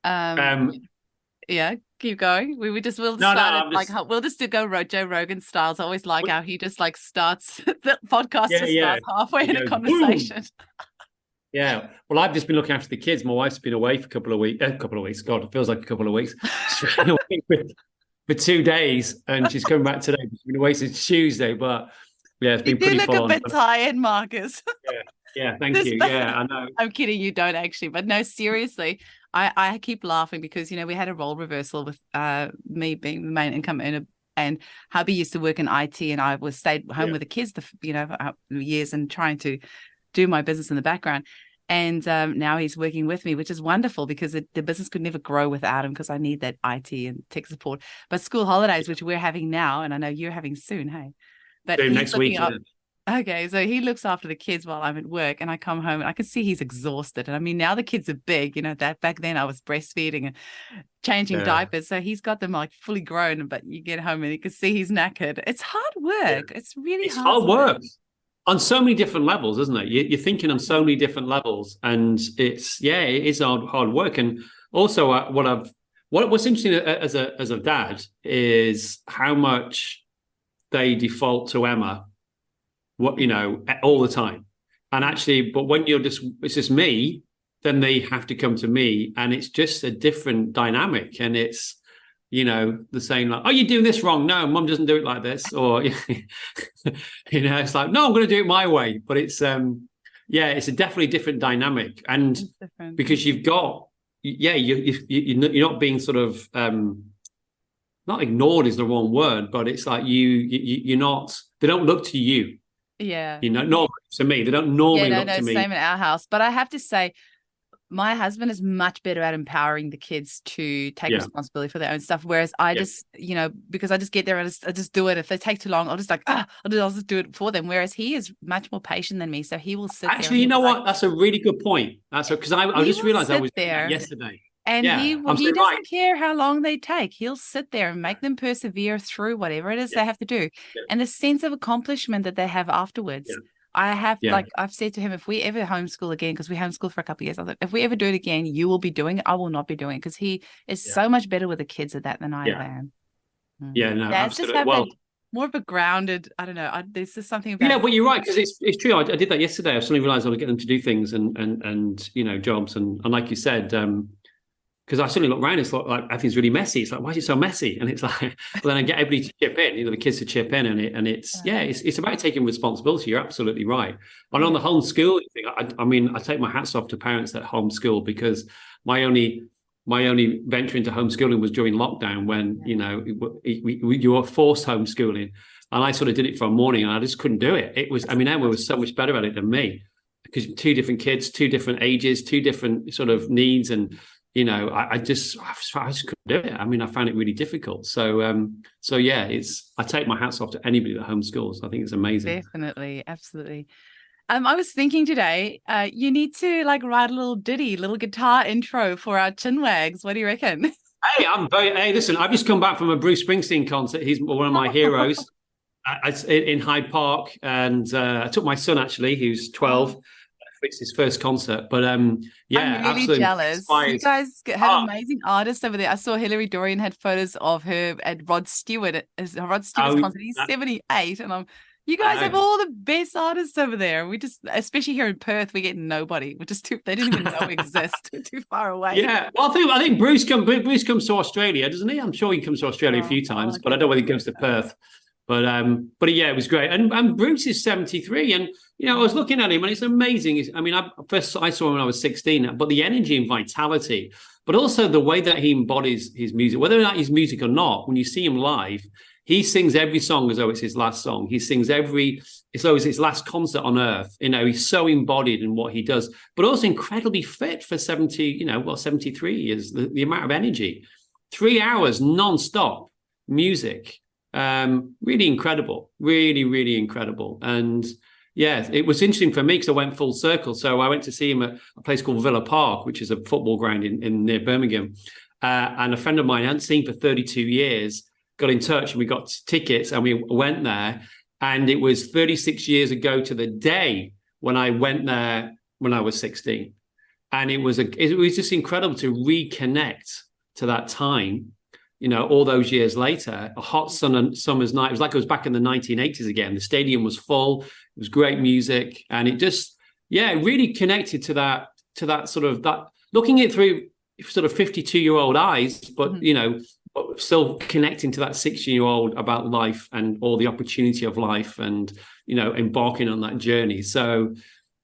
Um, Yeah, keep going. We'll just no, start it I'm like just we'll just go Joe Rogan styles. I always like how he just like starts the podcast yeah, just yeah. starts halfway It in a goes boom. conversation. Yeah. Well, I've just been looking after the kids. My wife's been away for a couple of weeks. A couple of weeks. God, it feels like a couple of weeks. She's been away for 2 days, and she's coming back today. She's been away since Tuesday, but yeah, it's You been do pretty look full a on. bit tired, Marcus. Yeah, yeah. Thank This, you. Yeah, I know. I'm kidding. You don't actually, but no, seriously. I keep laughing because we had a role reversal with me being the main income earner, and hubby used to work in IT, and I was stayed home Yeah, with the kids for years and trying to do my business in the background. And now he's working with me, which is wonderful because the business could never grow without him because I need that IT and tech support. But school holidays, which we're having now, and I know you're having soon, hey, but do he's next looking week. up. Yeah, Okay, so he looks after the kids while I'm at work, and I come home and I can see he's exhausted. And I mean, now the kids are big, that back then I was breastfeeding and changing yeah, diapers. So he's got them like fully grown, but you get home and you can see he's knackered. It's hard yeah. work. It's really It's hard hard work. work on so many different levels, isn't it? You're thinking on so many different levels, and it is hard work. And also, what's interesting as a dad is how much they default to Emma, all the time. And actually, but when it's just me, then they have to come to me, and it's just a different dynamic. And it's the saying like, "Oh, you're doing this wrong." No, mum doesn't do it like this, or it's like, "No, I'm going to do it my way." But it's a definitely different dynamic, and It's different. because you've got, you're not being sort of not ignored is the wrong word, but it's like you're not. They don't look to you. Yeah. Normally to me, they don't Yeah, normally no, look no, to me. same in our house. But I have to say, my husband is much better at empowering the kids to take Yeah, responsibility for their own stuff. Whereas I yeah. just, because I just get there and I just do it. If they take too long, I'll just like, I'll just do it for them. Whereas he is much more patient than me. So he will sit there and Actually, you he'll be know like, what? That's a really good point. That's because I he just will realized I sit was doing that there yesterday. and Yeah, I'm he so right. doesn't care how long they take. He'll sit there and make them persevere through whatever it is Yeah, they have to do. yeah, And the sense of accomplishment that they have yeah, afterwards. yeah, I've said to him, if we ever homeschool again, because we homeschooled for a couple of years, I thought, if we ever do it again, you will be doing it. I will not be doing it because he is yeah, so much better with the kids at that than I ever yeah, am. yeah. No, Dads just absolutely. have Well, that more of a grounded, I don't know. There's just something about, yeah, but you're right because it's true. I did that yesterday. I suddenly realized I was getting them to do things and jobs and like you said, because I suddenly look around, it's like everything's really messy. It's like, why is it so messy? And it's like, well, then I get everybody to chip in, the kids to chip in, and it's about taking responsibility. You're absolutely right. And on yeah, the homeschooling thing, I mean, I take my hats off to parents that homeschool because my only venture into homeschooling was during lockdown when you were forced homeschooling, and I sort of did it for a morning, and I just couldn't do it. It was, I mean, Emma was so much better at it than me because two different kids, two different ages, two different sort of needs, and I just couldn't do it. I mean, I found it really difficult. So yeah, I take my hats off to anybody that homeschools. I think it's amazing. definitely, absolutely. I was thinking today, you need to like write a little ditty, little guitar intro for our chinwags. What do you reckon? Hey, listen, I've just come back from a Bruce Springsteen concert. He's one of my heroes. In Hyde Park, and I took my son actually, who's 12. It's his first concert, but I'm yeah, really absolutely jealous. You inspired. guys have Oh, amazing artists over there. I saw Hilary Dorian had photos of her at Rod Stewart's oh, concert. He's 78, and you guys I have know. all the best artists over there. We just, especially here in Perth, we get nobody. We're just too, they didn't even know we exist. We're too far away. Yeah, well, I think Bruce comes to Australia, doesn't he? I'm sure he comes to Australia a Oh, few I'll times, look but I at don't know whether he goes to Perth. But yeah, it was great. And Bruce is 73, and I was looking at him, and it's amazing. I mean, I saw him when I was 16, but the energy and vitality, but also the way that he embodies his music, whether or not he's music or not, when you see him live, he sings every song as though it's his last song. He sings as though it's his last concert on earth. He's so embodied in what he does, but also incredibly fit for 73 years. The amount of energy, 3 hours non-stop music. Really incredible, really, really incredible. And yeah, it was interesting for me because I went full circle. So I went to see him at a place called Villa Park, which is a football ground in near Birmingham. And a friend of mine I hadn't seen for 32 years got in touch, and we got tickets, and we went there. And it was 36 years ago to the day when I went there when I was 16. And it was just incredible to reconnect to that time, all those years later, a hot summer's night. It was like it was back in the 1980s again. The stadium was full. It was great music. And it just, it really connected to that sort of, that looking it through sort of 52-year-old eyes, but, but still connecting to that 16-year-old about life and all the opportunity of life and, embarking on that journey. So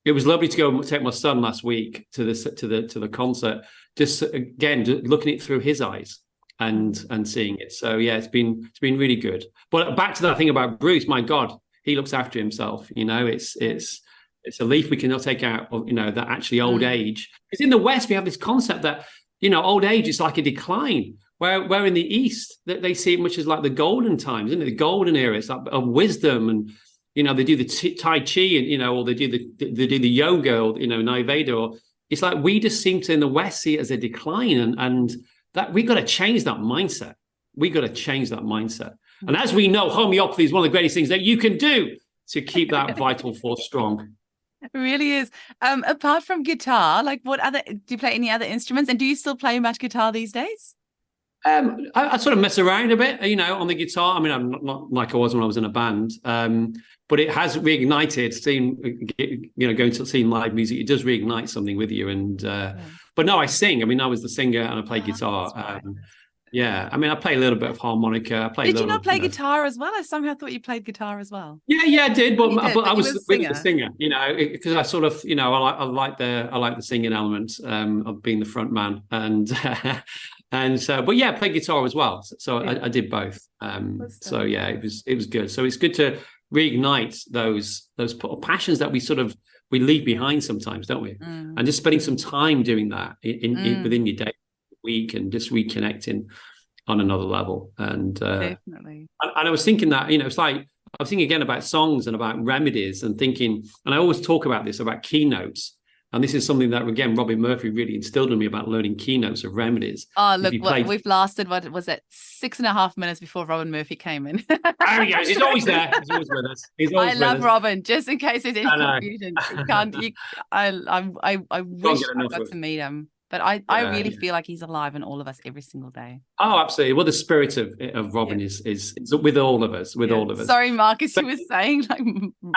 it was lovely to go and take my son last week to the concert, just again, looking it through his eyes and seeing it. So yeah, it's been really good. But back to that thing about Bruce, my God, he looks after himself. It's a leaf we cannot take out of, that actually old age. Because in the West, we have this concept that, old age is like a decline. Where in the East, they see it much as like the golden times, isn't it? The golden era. It's like of wisdom, and they do the Tai Chi, and or they do the yoga, or Ayurveda, or it's like we just seem to in the West see it as a decline, and that we got to change that mindset. And as we know, homeopathy is one of the greatest things that you can do to keep that vital force strong. It really is. Apart from guitar, like do you play any other instruments, and do you still play much guitar these days? I sort of mess around a bit, on the guitar. I mean, I'm not like I was when I was in a band, but it has reignited. Going to seeing live music, it does reignite something with you. And but no, I sing. I mean, I was the singer and I play guitar. Right. Yeah, I mean, I play a little bit of harmonica. Did you not play guitar as well? I somehow thought you played guitar as well. Yeah, I did, but I was really the singer, because I sort of, I like the singing element of being the front man, and so, but yeah, I played guitar as well. So I did both. So yeah, it was good. So it's good to reignite those passions that we leave behind sometimes, don't we? And just spending some time doing that within your day, week, and just reconnecting on another level. And definitely. And I was thinking that, it's like I was thinking again about songs and about remedies, and thinking, and I always talk about this, about keynotes. And this is something that, again, Robin Murphy really instilled in me about learning keynotes of remedies. Oh, look, we've lasted, what was it, 6.5 minutes before Robin Murphy came in. There he goes. He's always there. He's always with us. I love Robin, just in case there's any confusion. I wish I got to meet him. But I really feel like he's alive in all of us every single day. Oh, absolutely. Well, the spirit of Robin is with all of us, all of us. Sorry, Marcus, you were saying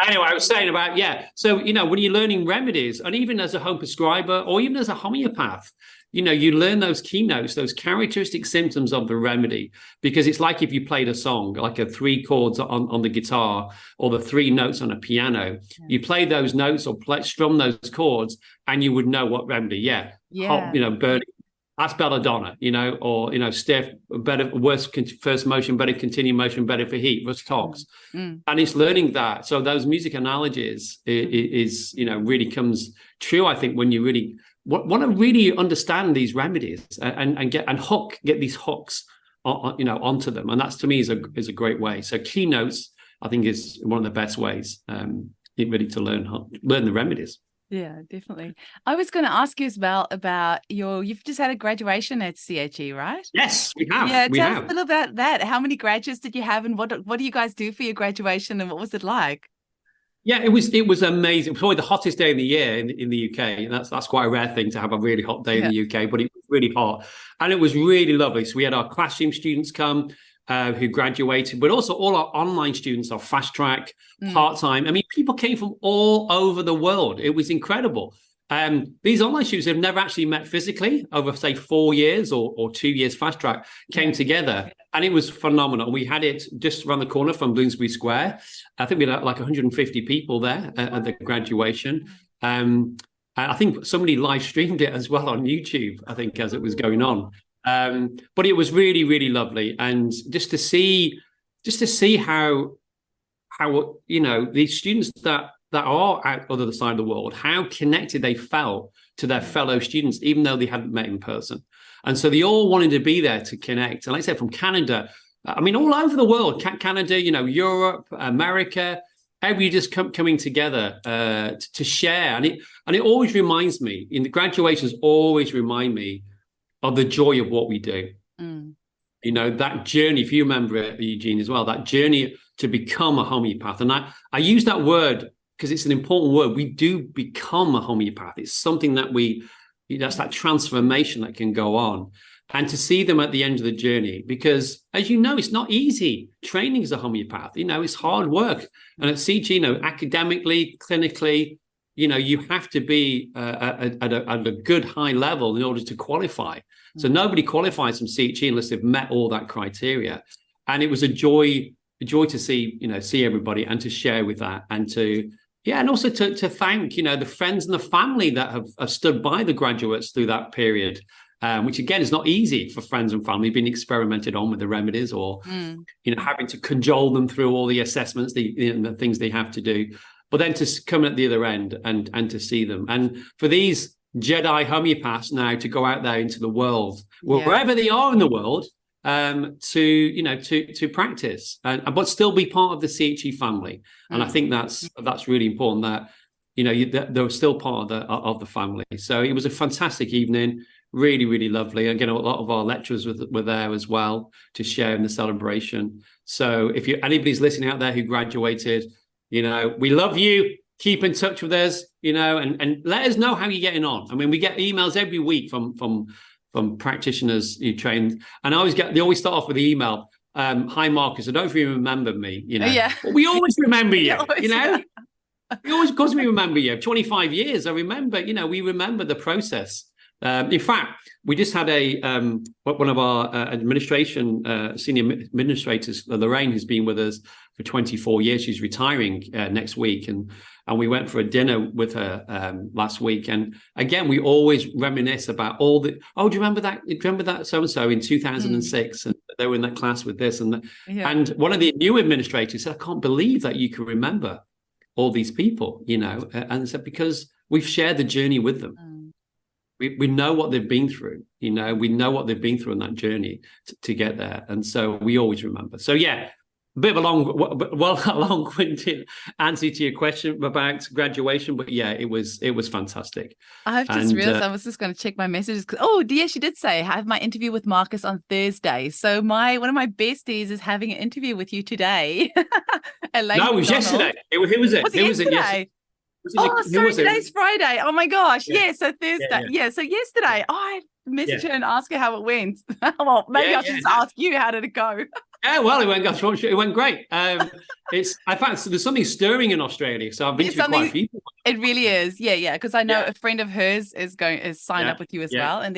Anyway, I was saying about, So, when you're learning remedies, and even as a home prescriber or even as a homeopath, you learn those keynotes, those characteristic symptoms of the remedy, because it's like if you played a song, like a 3 chords on the guitar or the 3 notes on a piano, you play those notes or strum those chords, and you would know what remedy. Burning, that's belladonna, or stiff, better, worse first motion, better continue motion, better for heat, was tox. And it's learning that. So those music analogies is really comes true, I think, when you really want to really understand these remedies and get these hooks onto them. And that's, to me, is a great way. So keynotes, I think, is one of the best ways really to learn the remedies. Yeah, definitely. I was going to ask you as well about you've just had a graduation at CHE, right? Yes, we have. Yeah, tell us a little about that. How many graduates did you have, and what do you guys do for your graduation, and what was it like? Yeah, it was amazing. It was probably the hottest day of the year in the UK. And that's quite a rare thing, to have a really hot day in the UK, but it was really hot. And it was really lovely. So we had our classroom students come who graduated, but also all our online students, our fast track, part-time. I mean, people came from all over the world. It was incredible. These online students have never actually met physically over, say, 4 years or 2 years fast track, came together, and it was phenomenal. We had it just around the corner from Bloomsbury Square. I think we had like 150 people there at the graduation. I think somebody live streamed it as well on YouTube, I think, as it was going on. But it was really, really lovely. And just to see how these students that are out on the other side of the world, how connected they felt to their fellow students, even though they hadn't met in person. And so they all wanted to be there to connect. And like I said, from Canada, I mean, all over the world, Canada, Europe, America, everybody just coming together to share. And it always reminds me, in the graduations, always remind me of the joy of what we do. That journey, if you remember it, Eugene, as well, that journey to become a homeopath. And I use that word because it's an important word. We do become a homeopath. It's something that we That's that transformation that can go on. And to see them at the end of the journey, because as you know, it's not easy. Training as a homeopath, it's hard work. And at CG, academically, clinically, you have to be at a good high level in order to qualify. So nobody qualifies from CHE unless they've met all that criteria. And it was a joy to see everybody and to share with that, and and also to thank, the friends and the family that have stood by the graduates through that period. Which again is not easy for friends and family being experimented on with the remedies, or having to cajole them through all the assessments, the things they have to do, but then to come at the other end and to see them, and for these Jedi homeopaths now to go out there into the world, wherever they are in the world, to practice, but still be part of the CHE family. And I think that's really important, that they're still part of the family. So it was a fantastic evening. Really, really lovely. Again, a lot of our lecturers were there as well to share in the celebration. So if anybody's listening out there who graduated, we love you. Keep in touch with us, and let us know how you're getting on. I mean, we get emails every week from practitioners who trained, and they always start off with the email. Hi, Marcus. I don't know if you remember me, But we always remember you, We always, because we remember you. 25 years, I remember, we remember the process. In fact, we just had one of our senior administrators, Lorraine, who's been with us for 24 years. She's retiring next week, and we went for a dinner with her last week. And again, we always reminisce about all the. Oh, do you remember that? Do you remember that so and so in 2006, and they were in that class with this and that. And one of the new administrators said, "I can't believe that you can remember all these people," and said, because we've shared the journey with them. We know what they've been through, we know what they've been through on that journey to get there. And so we always remember. So a bit of a long-winded answer to your question about graduation, but it was fantastic. I've just realized I was just going to check my messages. She did say I have my interview with Marcus on Thursday. So one of my besties is having an interview with you today. No, it was yesterday. Who was it? Who was it yesterday? Today's Friday. Oh my gosh. Yeah. So Thursday. Yeah. So yesterday I messaged her and asked her how it went. Well, maybe I should just ask you, how did it go? Well, it went great. I found there's something stirring in Australia. So I've been to quite a few. It really is. Yeah. Because I know a friend of hers is signed up with you as well. And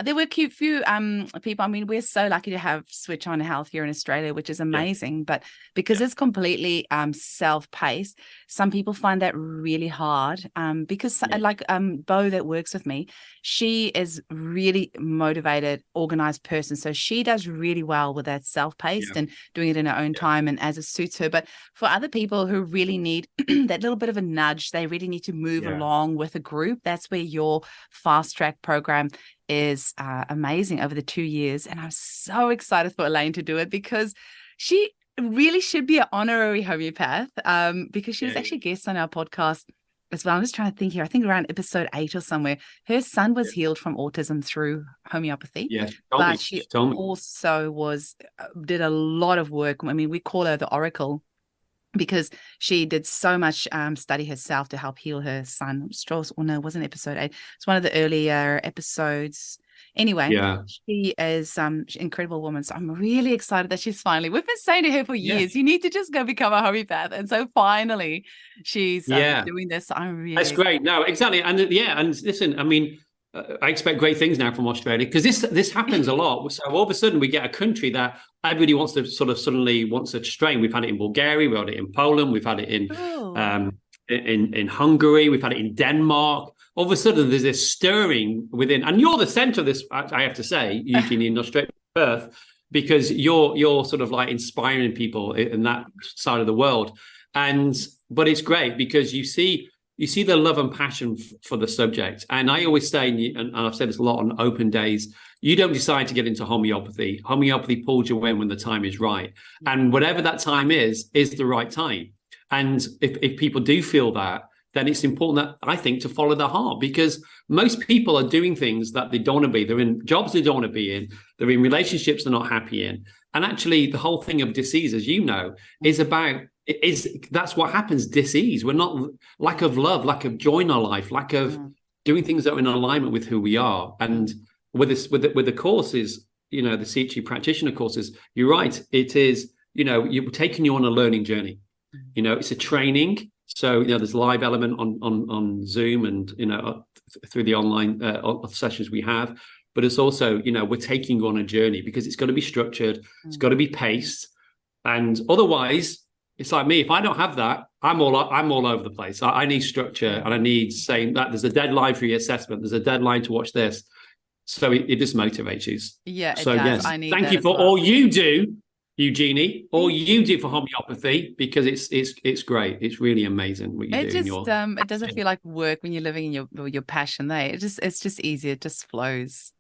there were a few people. I mean, we're so lucky to have Switch On Health here in Australia, which is amazing. But because it's completely self-paced, some people find that really hard. Because like Bo that works with me, she is really motivated, organized person. So she does really well with that self-paced and doing it in her own time and as it suits her. But for other people who really need that little bit of a nudge, they really need to move along with a group. That's where your fast track program is amazing over the 2 years. And I'm so excited for Elaine to do it, because she really should be an honorary homeopath, because she was actually a guest on our podcast as well. I'm just trying to think here. I think around episode 8 or somewhere, her son was healed from autism through homeopathy. But she also did a lot of work. I mean, we call her the Oracle, because she did so much study herself to help heal her son. Wasn't episode 8. It's one of the earlier episodes. Anyway, she is an incredible woman. So I'm really excited that we've been saying to her for years, you need to just go become a homeopath. And so finally she's doing this. I'm really That's great. No, exactly. And and listen, I mean, I expect great things now from Australia, because this happens a lot. So all of a sudden we get a country that everybody wants to suddenly wants a strain. We've had it in Bulgaria, we've had it in Poland, we've had it in Hungary, we've had it in Denmark. All of a sudden there's this stirring within, and you're the center of this, I have to say, Eugenie, in Australia, Perth, because you're sort of like inspiring people in that side of the world. But it's great because you see the love and passion for the subject. And I always say, and I've said this a lot on open days, you don't decide to get into homeopathy. Homeopathy pulls you in when the time is right. And whatever that time is the right time. And if people do feel that, then it's important that, I think, to follow their heart, because most people are doing things that they don't want to be. They're in jobs they don't want to be in. They're in relationships they're not happy in. And actually, the whole thing of disease, as you know, that's what happens, disease. We're not, lack of love, lack of joy in our life, lack of doing things that are in alignment with who we are. And with the courses, you know, the CHI practitioner courses, you're right. It is, you know, you're taking you on a learning journey. You know, it's a training. So, you know, there's live element on Zoom and, you know, through the online sessions we have. But it's also, you know, we're taking you on a journey because it's got to be structured. It's got to be paced. And otherwise, it's like me. If I don't have that, I'm all over the place. I need structure, and I need saying that there's a deadline for your assessment. There's a deadline to watch this. So it just motivates you. Yeah, so it does. Yes, I need thank you for all you do, Eugenie. All you do for homeopathy, because it's great. It's really amazing what you do. It doesn't feel like work when you're living in your passion. It's just easier. It just flows.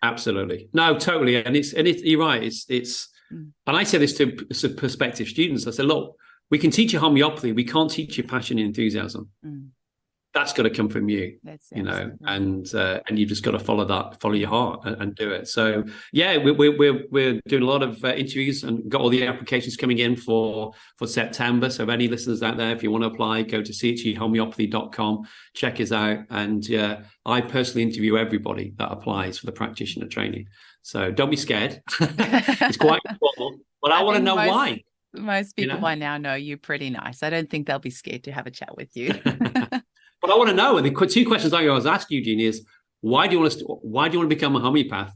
Absolutely. No, totally. And it's you're right. It's and I say this to prospective students. I say, look, we can teach you homeopathy. We can't teach you passion and enthusiasm. That's got to come from you, you know, and you've just got to follow your heart and do it. So yeah, we're doing a lot of interviews and got all the applications coming in for September. So if any listeners out there, if you want to apply, go to chihomeopathy.com, check us out. And I personally interview everybody that applies for the practitioner training. So don't be scared. It's quite important, but I want to know why. Most people by now know you're pretty nice. I don't think they'll be scared to have a chat with you. But I want to know, and the two questions I always ask you, Eugenie, is why do you want to become a homeopath,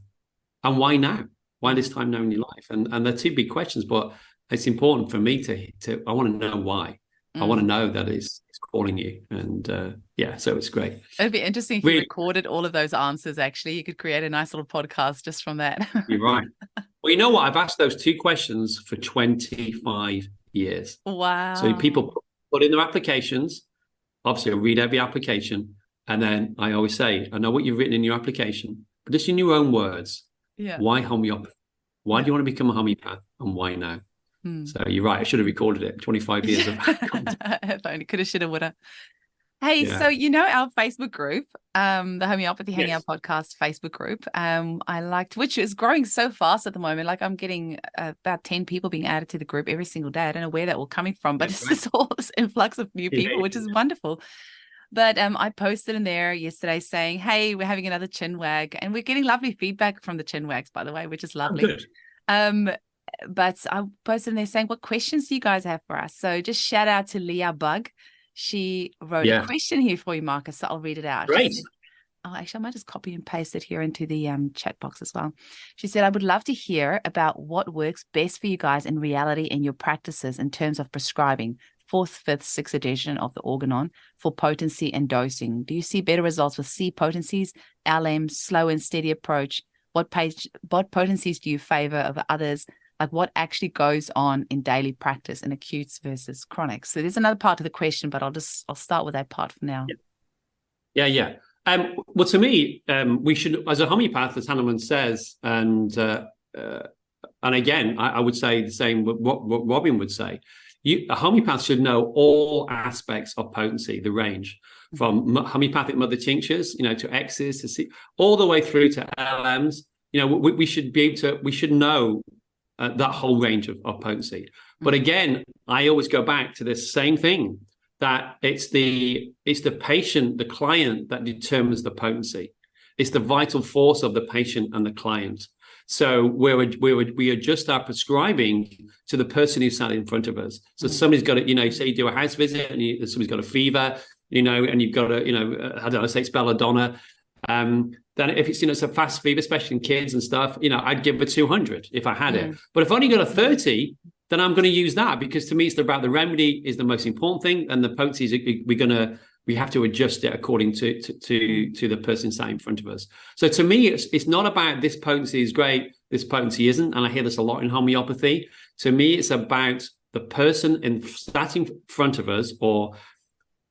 and why now? Why this time now in your life? And they're two big questions, but it's important for me to I want to know why. I want to know that it's calling you, and so it's great. It'd be interesting if you recorded all of those answers. Actually, you could create a nice little podcast just from that. You're right. Well, you know what? I've asked those two questions for 25 years. Wow. So people put in their applications. Obviously, I read every application, and then I always say, I know what you've written in your application, but just in your own words. Yeah. Why homeopathy? Why do you want to become a homeopath, and why now? So you're right. I should have recorded it. 25 years of if only coulda, shoulda, woulda. Hey, so you know our Facebook group, the Homeopathy Hangout Podcast Facebook group. Which is growing so fast at the moment. Like I'm getting about 10 people being added to the group every single day. I don't know where that will coming from, but it's just all this influx of new people, which is wonderful. But I posted in there yesterday saying, hey, we're having another CHINWAG, and we're getting lovely feedback from the CHINWAGs, by the way, which is lovely. But I posted in there saying, what questions do you guys have for us? So just shout out to Leah Bug. She wrote a question here for you, Marcus, so I'll read it out. Great. Said, actually, I might just copy and paste it here into the chat box as well. She said, I would love to hear about what works best for you guys in reality in your practices in terms of prescribing 4th, 5th, 6th edition of the Organon for potency and dosing. Do you see better results with C potencies, LM, slow and steady approach? What potencies do you favor over others? Like what actually goes on in daily practice in acutes versus chronic? So there's another part of the question, but I'll start with that part for now. Yeah. Well, to me, we should, as a homeopath, as Hanneman says, and again, I would say the same. What Robin would say, a homeopath should know all aspects of potency, the range from homeopathic mother tinctures, you know, to X's to C, all the way through to LMs. You know, we should be able to. We should know. That whole range of potency. But again, I always go back to this same thing, that it's the patient, the client that determines the potency. It's the vital force of the patient and the client. So we adjust our prescribing to the person who's sat in front of us. So somebody's got to, you know, say you do a house visit and somebody's got a fever, you know, and you've got to, you know, I don't know, say it's belladonna. Then if it's, you know, it's a fast fever, especially in kids and stuff, you know, I'd give a 200 if I had it. But if I only got a 30, then I'm going to use that, because to me, it's about the remedy is the most important thing. And the potency is we have to adjust it according to the person sat in front of us. So to me, it's not about this potency is great, this potency isn't. And I hear this a lot in homeopathy. To me, it's about the person sat in front of us, or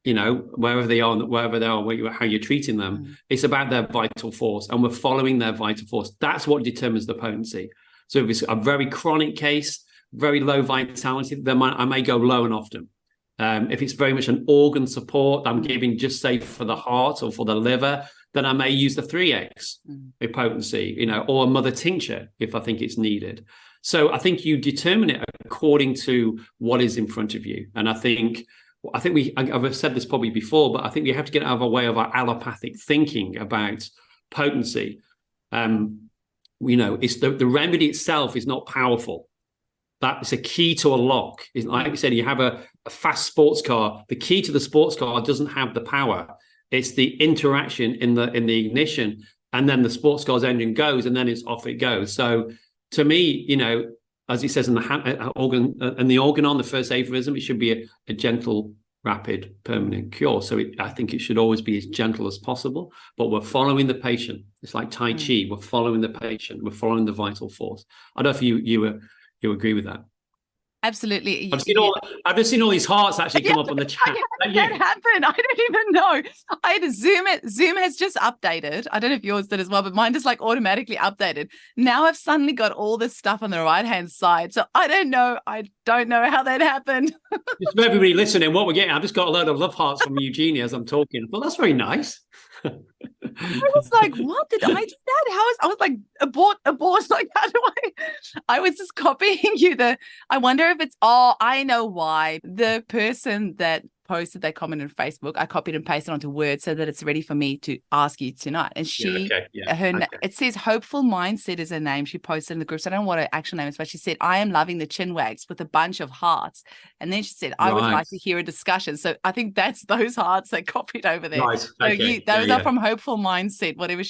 you know, wherever they are, how you're treating them. It's about their vital force, and we're following their vital force. That's what determines the potency. So if it's a very chronic case, very low vitality, then I may go low and often. If it's very much an organ support, I'm giving just say for the heart or for the liver, then I may use the 3x potency, you know, or a mother tincture if I think it's needed. So I think you determine it according to what is in front of you. And I think I think I've said this probably before, but I think we have to get out of our way of our allopathic thinking about potency. It's the remedy itself is not powerful. That's a key to a lock. It's like you said, you have a fast sports car. The key to the sports car doesn't have the power. It's the interaction in the ignition, and then the sports car's engine goes, and then it's off it goes. So to me, as it says in the organon, the first aphorism, it should be a gentle, rapid, permanent cure. So I think it should always be as gentle as possible, but we're following the patient. It's like Tai Chi. We're following the patient. We're following the vital force. I don't know if you agree with that. Absolutely. I've just seen all these hearts actually come up on the chat. That happened. I don't even know. I had to Zoom it. Zoom has just updated. I don't know if yours did as well, but mine just like automatically updated. Now I've suddenly got all this stuff on the right-hand side. So I don't know. I don't know how that happened. Just for everybody listening, what we're getting, I've just got a load of love hearts from Eugenie as I'm talking. Well, that's very nice. I was like, what did I do that? I was like, abort. Like, how do I was just copying you. I wonder if it's, I know why. The person that posted that comment on Facebook, I copied and pasted onto Word so that it's ready for me to ask you tonight. And it says Hopeful Mindset is her name. She posted in the group. So I don't know what her actual name is, but she said, I am loving the CHINWAGs with a bunch of hearts. And then she said, I would like to hear a discussion. So I think that's those hearts that copied over there. Right. Okay. So those are from Hopeful Mindset, whatever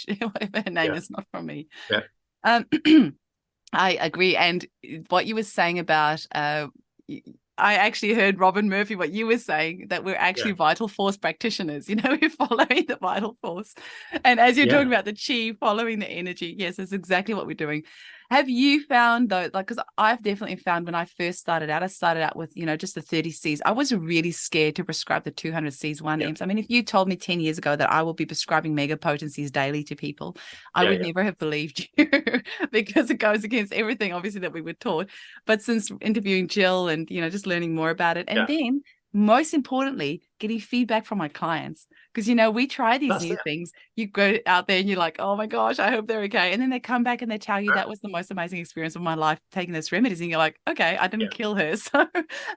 her name is, not from me. Yeah. I agree. And what you were saying about, I actually heard Robin Murphy, what you were saying, that we're actually vital force practitioners. We're following the vital force. And as you're talking about the chi, following the energy, yes, that's exactly what we're doing. Have you found though, like, because I've definitely found when I first started out with, just the 30 Cs, I was really scared to prescribe the 200 Cs 1-Ms. I mean, if you told me 10 years ago that I will be prescribing mega potencies daily to people, I would never have believed you because it goes against everything, obviously, that we were taught. But since interviewing Jill and, just learning more about it, and then most importantly, getting feedback from my clients. Because, we try these new things. You go out there and you're like, oh my gosh, I hope they're okay. And then they come back and they tell you that was the most amazing experience of my life, taking this remedies. And you're like, okay, I didn't kill her. So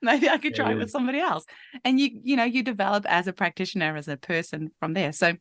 maybe I could try it with somebody else. And you develop as a practitioner, as a person from there. So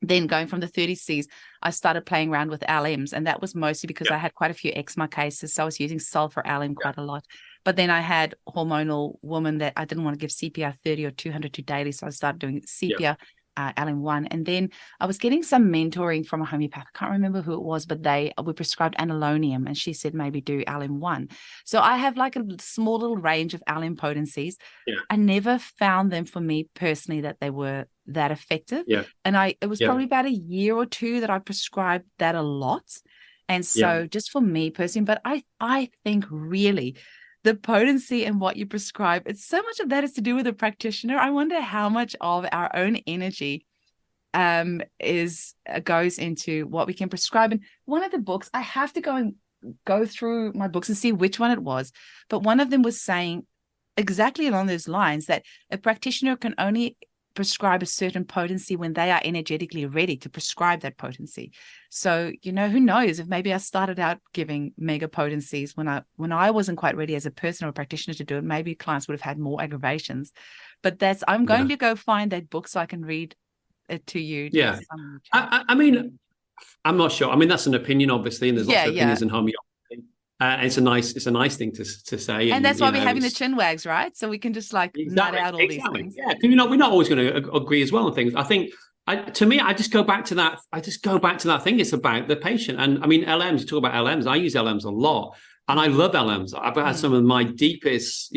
then going from the 30 Cs, I started playing around with LMs. And that was mostly because I had quite a few eczema cases. So I was using sulfur LM quite a lot. But then I had hormonal woman that I didn't want to give CPR 30 or 200 to daily. So I started doing CPR LM1. And then I was getting some mentoring from a homeopath. I can't remember who it was, but we prescribed anolonium. And she said, maybe do LM1. So I have like a small little range of LM potencies. Yeah. I never found them for me personally that they were that effective. Yeah. And it was probably about a year or two that I prescribed that a lot. And so just for me personally, but I think really the potency and what you prescribe, it's so much of that is to do with the practitioner. I wonder how much of our own energy goes into what we can prescribe. And one of the books, I have to go through my books and see which one it was, but one of them was saying exactly along those lines that a practitioner can only prescribe a certain potency when they are energetically ready to prescribe that potency. So, who knows if maybe I started out giving mega potencies when I wasn't quite ready as a person or a practitioner to do it, maybe clients would have had more aggravations. But I'm going to go find that book so I can read it to you. Yeah. I mean, I'm not sure. I mean, that's an opinion, obviously, and there's lots of opinions in homeopathy. It's a nice thing to say, and that's why we're having the CHINWAGs, right? So we can just nut out all these things. Yeah, we're not always going to agree as well on things. I think, to me, I just go back to that. Thing. It's about the patient, and I mean, LMs. You talk about LMs. I use LMs a lot, and I love LMs. I've had some of my deepest,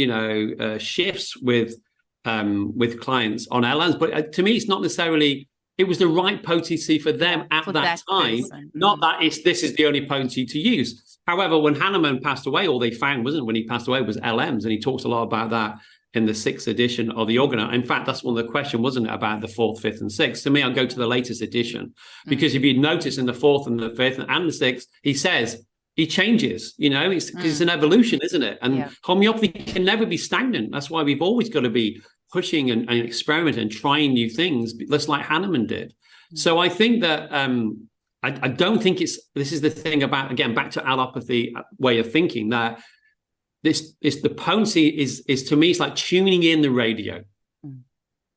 shifts with clients on LMs. But to me, it's not necessarily. It was the right potency for them at that time. Not that this is the only potency to use. However, when Hahnemann passed away, all they found when he passed away was LMs, and he talks a lot about that in the 6th edition of the Organon. In fact, that's one of the questions, wasn't it, about the 4th, 5th, and 6th? To me, I'll go to the latest edition, because if you notice in the 4th and the 5th and the 6th, he says he changes. Because it's an evolution, isn't it? And homeopathy can never be stagnant. That's why we've always got to be pushing and experimenting and trying new things, just like Hahnemann did. So I think that I don't think this is the thing about, again, back to allopathy way of thinking, that the potency is to me, it's like tuning in the radio.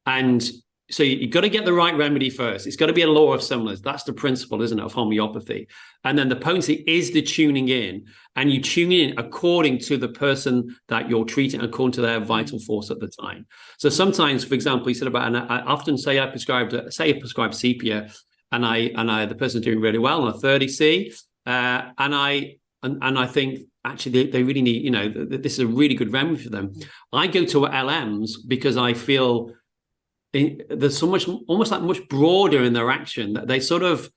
And so you've got to get the right remedy first. It's got to be a law of similarity. That's the principle, isn't it, of homeopathy? And then the potency is the tuning in, and you tune in according to the person that you're treating, according to their vital force at the time. So sometimes, for example, you said about, and I often say I prescribe sepia, and the person's doing really well on a 30C, and I think actually they really need, this is a really good remedy for them. I go to LMs because I feel there's so much, almost like much broader in their action, that they sort of,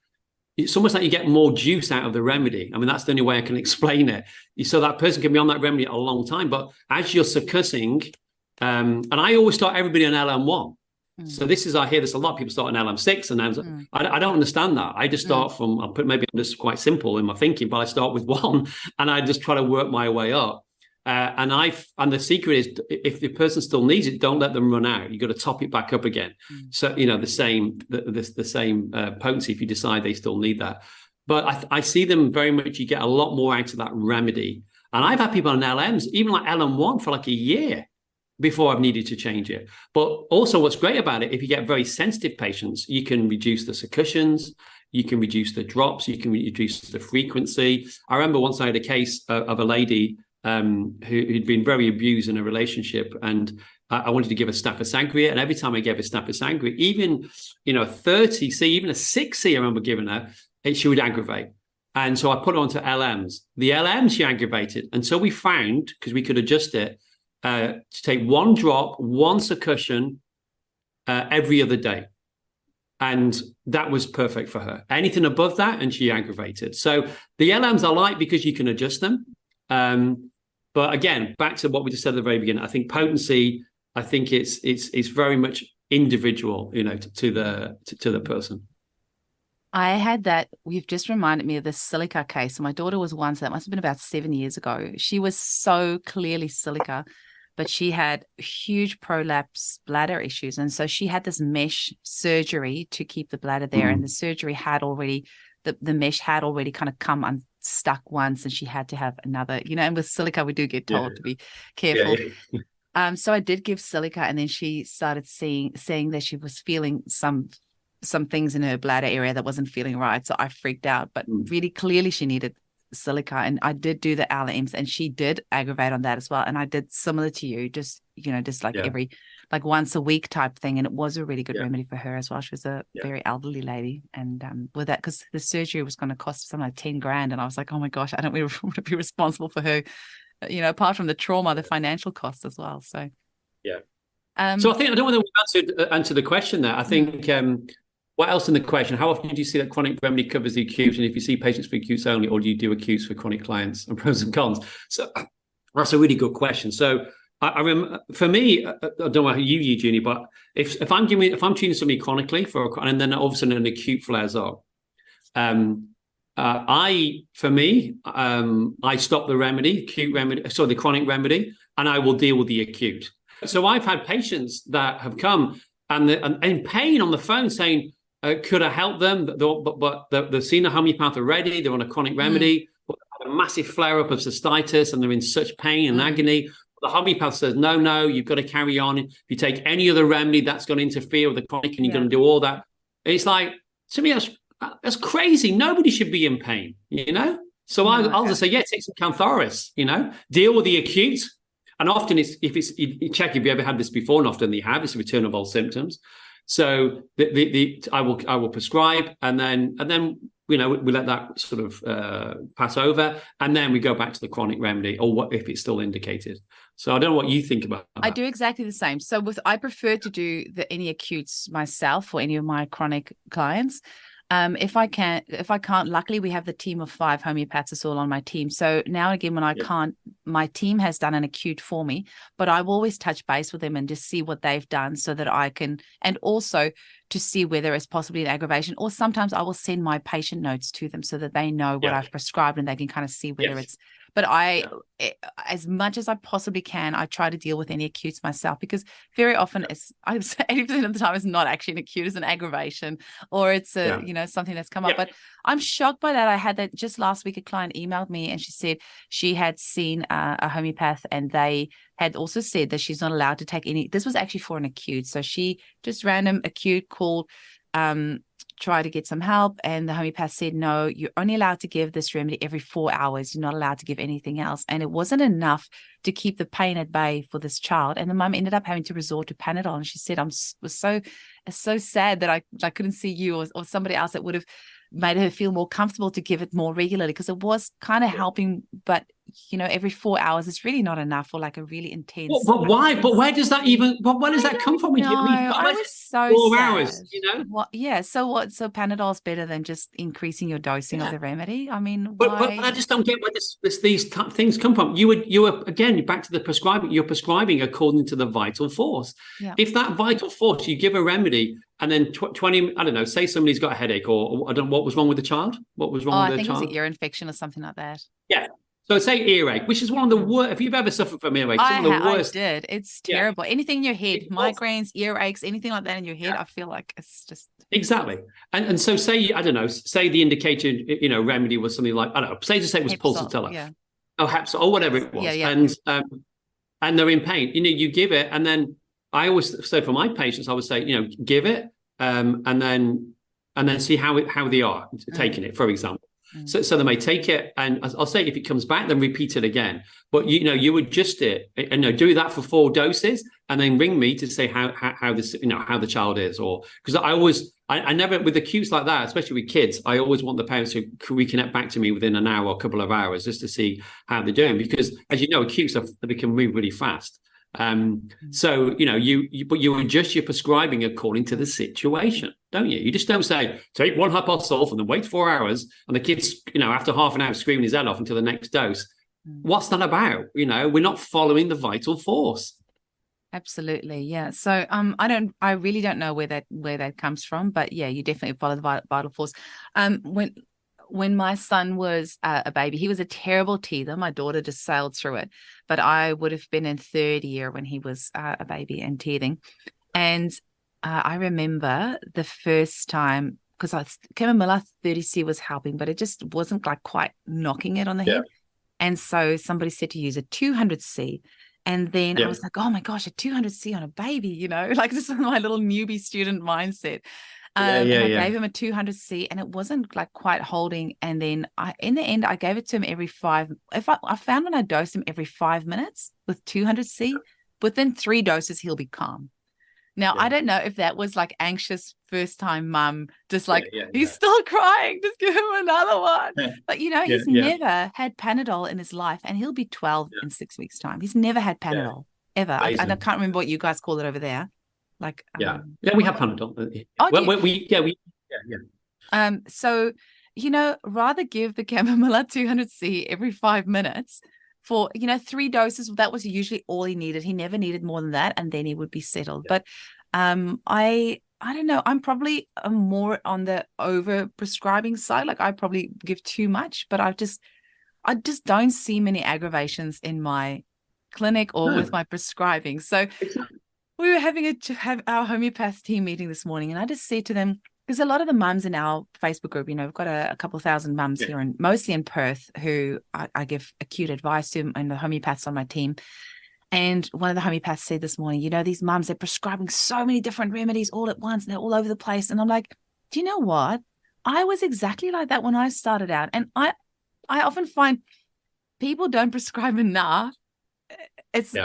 it's almost like you get more juice out of the remedy. I mean, that's the only way I can explain it. So that person can be on that remedy a long time, but as you're succussing, and I always start everybody on LM1. So I hear this a lot. People start on LM6 and I don't understand that. I just start from, maybe I'm just quite simple in my thinking, but I start with 1 and I just try to work my way up. And the secret is, if the person still needs it, don't let them run out. You've got to top it back up again. So, the same potency if you decide they still need that. But I see them very much, you get a lot more out of that remedy. And I've had people on LMs, even like LM1 for like a year before I've needed to change it. But also what's great about it, if you get very sensitive patients, you can reduce the succussions, you can reduce the drops, you can reduce the frequency. I remember once I had a case of a lady who'd been very abused in a relationship, and I wanted to give her Staphysagria, and every time I gave her Staphysagria, even 30C, even a 6C I remember giving her, she would aggravate. And so I put her onto LMs. The LMs she aggravated, and so we found, because we could adjust it, to take 1 drop, 1 succussion every other day. And that was perfect for her. Anything above that, and she aggravated. So the LMs I like because you can adjust them. But again, back to what we just said at the very beginning, I think potency, I think it's very much individual, to the person. I had that. You've just reminded me of this silica case. So my daughter was one, so that must have been about 7 years ago. She was so clearly silica, but she had huge prolapse bladder issues. And so she had this mesh surgery to keep the bladder there. And the surgery had already, the mesh had already kind of come unstuck once, and she had to have another, and with silica, we do get told to be careful. So I did give silica, and then she started saying that she was feeling some things in her bladder area that wasn't feeling right. So I freaked out, but really clearly she needed silica. And I did do the LMs, and she did aggravate on that as well. And I did similar to you, just like every, like once a week type thing. And it was a really good remedy for her as well. She was a very elderly lady. And with that, because the surgery was going to cost something like 10 grand. And I was like, oh my gosh, I don't really want to be responsible for her, apart from the trauma, the financial cost as well. So, so I think, I don't want to answer the question there. I think, what else in the question? How often do you see that chronic remedy covers the acute? And if you see patients for acutes only, or do you do acutes for chronic clients, and pros and cons? So that's a really good question. So I remember, for me, I don't know how you, Eugenie, but if I'm treating somebody chronically and then all of a sudden an acute flares up, I stop the remedy, the chronic remedy, and I will deal with the acute. So I've had patients that have come and in pain on the phone saying, could I help them? But they've seen a homeopath already. They're on a chronic remedy, but they have a massive flare-up of cystitis, and they're in such pain and agony. The homeopath says, no, you've got to carry on. If you take any other remedy, that's going to interfere with the chronic, and you're going to do all that. It's like, to me, that's crazy. Nobody should be in pain, So I'll just say, take some Cantharis, deal with the acute. And often you check if you ever had this before, and often you have, it's a return of old symptoms. So I will prescribe, and then we let that sort of pass over, and then we go back to the chronic remedy, or what if it's still indicated. So I don't know what you think about that. I do exactly the same. So I prefer to do any acutes myself for any of my chronic clients. If I can't, luckily we have the team of 5 homeopaths is all on my team. So now and again, when I can't, my team has done an acute for me, but I will always touch base with them and just see what they've done so that I can, and also to see whether it's possibly an aggravation, or sometimes I will send my patient notes to them so that they know what I've prescribed, and they can kind of see whether it's But as much as I possibly can, I try to deal with any acutes myself, because very often I would say 80% of the time it's not actually an acute, it's an aggravation, or it's something that's come up. But I'm shocked by that. I had that just last week. A client emailed me and she said she had seen a homeopath, and they had also said that she's not allowed to take any. This was actually for an acute. So she just random acute called, try to get some help, and the homeopath said, no, you're only allowed to give this remedy every 4 hours. You're not allowed to give anything else. And it wasn't enough to keep the pain at bay for this child. And the mum ended up having to resort to Panadol. And she said, was so sad that I couldn't see you or somebody else that would have made her feel more comfortable to give it more regularly, because it was kind of helping, but every 4 hours is really not enough for like a really intense. But why? But where does that even? But where does that come from? I was so 4 sad. hours. So what? So Panadol is better than just increasing your dosing of the remedy. I mean, but I just don't get where these things come from. You were again back to the prescribing. You're prescribing according to the vital force. Yeah. If that vital force, you give a remedy, and then 20, I don't know, say somebody's got a headache, or I don't know what was wrong with the child. What was wrong with the child? I think it was an ear infection or something like that. Yeah. So say earache, which is one of the worst. If you've ever suffered from earache, it's one of the worst. I did. It's terrible. Anything in your head, migraines, earaches, anything like that in your head, I feel like it's just. Exactly. And so say, I don't know, say the indicated, remedy was something like, I don't know, say it was pulsatilla. Yeah. Oh, Hepsol, or whatever it was. Yeah. And they're in pain. You give it, and then I always say for my patients, I would say, give it, and then see how they are taking it, for example. So they may take it, and I'll say if it comes back, then repeat it again. But you adjust it, and do that for 4 doses, and then ring me to say how this how the child is, or because I never with acutes like that, especially with kids, I always want the parents to reconnect back to me within an hour or a couple of hours just to see how they're doing, because as you know, acutes they can move really fast. So you adjust your prescribing according to the situation, don't you? You just don't say take 1 Hepsol and then wait 4 hours, and the kid's after half an hour screaming his head off until the next dose. What's that about? We're not following the vital force. Absolutely, yeah. So I really don't know where that comes from, but yeah, you definitely follow the vital force. When my son was a baby, he was a terrible teether. My daughter just sailed through it, but I would have been in 3rd year when he was a baby and teething. And I remember the first time, because chamomilla 30C was helping, but it just wasn't like quite knocking it on the head. And so somebody said to use a 200C. And then I was like, oh my gosh, a 200C on a baby, like this is my little newbie student mindset. And I gave him a 200C, and it wasn't like quite holding. And then in the end, I gave it to him every 5. I found when I dosed him every 5 minutes with 200C, within 3 doses, he'll be calm. Now, I don't know if that was like anxious first time mum, just like, he's still crying, just give him another one. But, he's never had Panadol in his life, and he'll be 12 in 6 weeks' time. He's never had Panadol, ever. I can't remember what you guys call it over there. Like we have Panadol. So rather give the chamomilla 200C every 5 minutes for 3 doses. That was usually all he needed. He never needed more than that, and then he would be settled. But I don't know, I'm probably more on the over prescribing side. Like I probably give too much, but I just don't see many aggravations in my clinic or with my prescribing. So we were having our homeopath team meeting this morning, and I just said to them, because a lot of the mums in our Facebook group, we've got a couple of thousand mums here, and mostly in Perth, who I give acute advice to, and the homeopaths on my team. And one of the homeopaths said this morning, these mums, they're prescribing so many different remedies all at once, and they're all over the place. And I'm like, do you know what? I was exactly like that when I started out. And I often find people don't prescribe enough. It's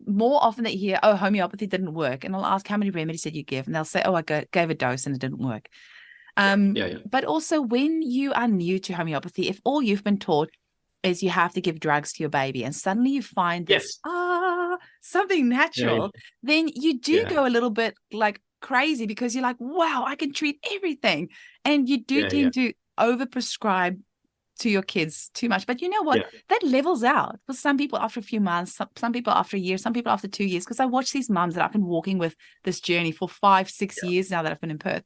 more often that you hear, oh, homeopathy didn't work, and I'll ask, how many remedies did you give, and they'll say, oh, I gave a dose and it didn't work. But also, when you are new to homeopathy, if all you've been taught is you have to give drugs to your baby, and suddenly you find this something natural, then you do go a little bit like crazy, because you're like, wow, I can treat everything, and you do tend to overprescribe to your kids too much. But you know what? That levels out for some people after a few months, some people after a year, some people after 2 years. Because I watch these mums that I've been walking with this journey for 5-6 years now that I've been in Perth.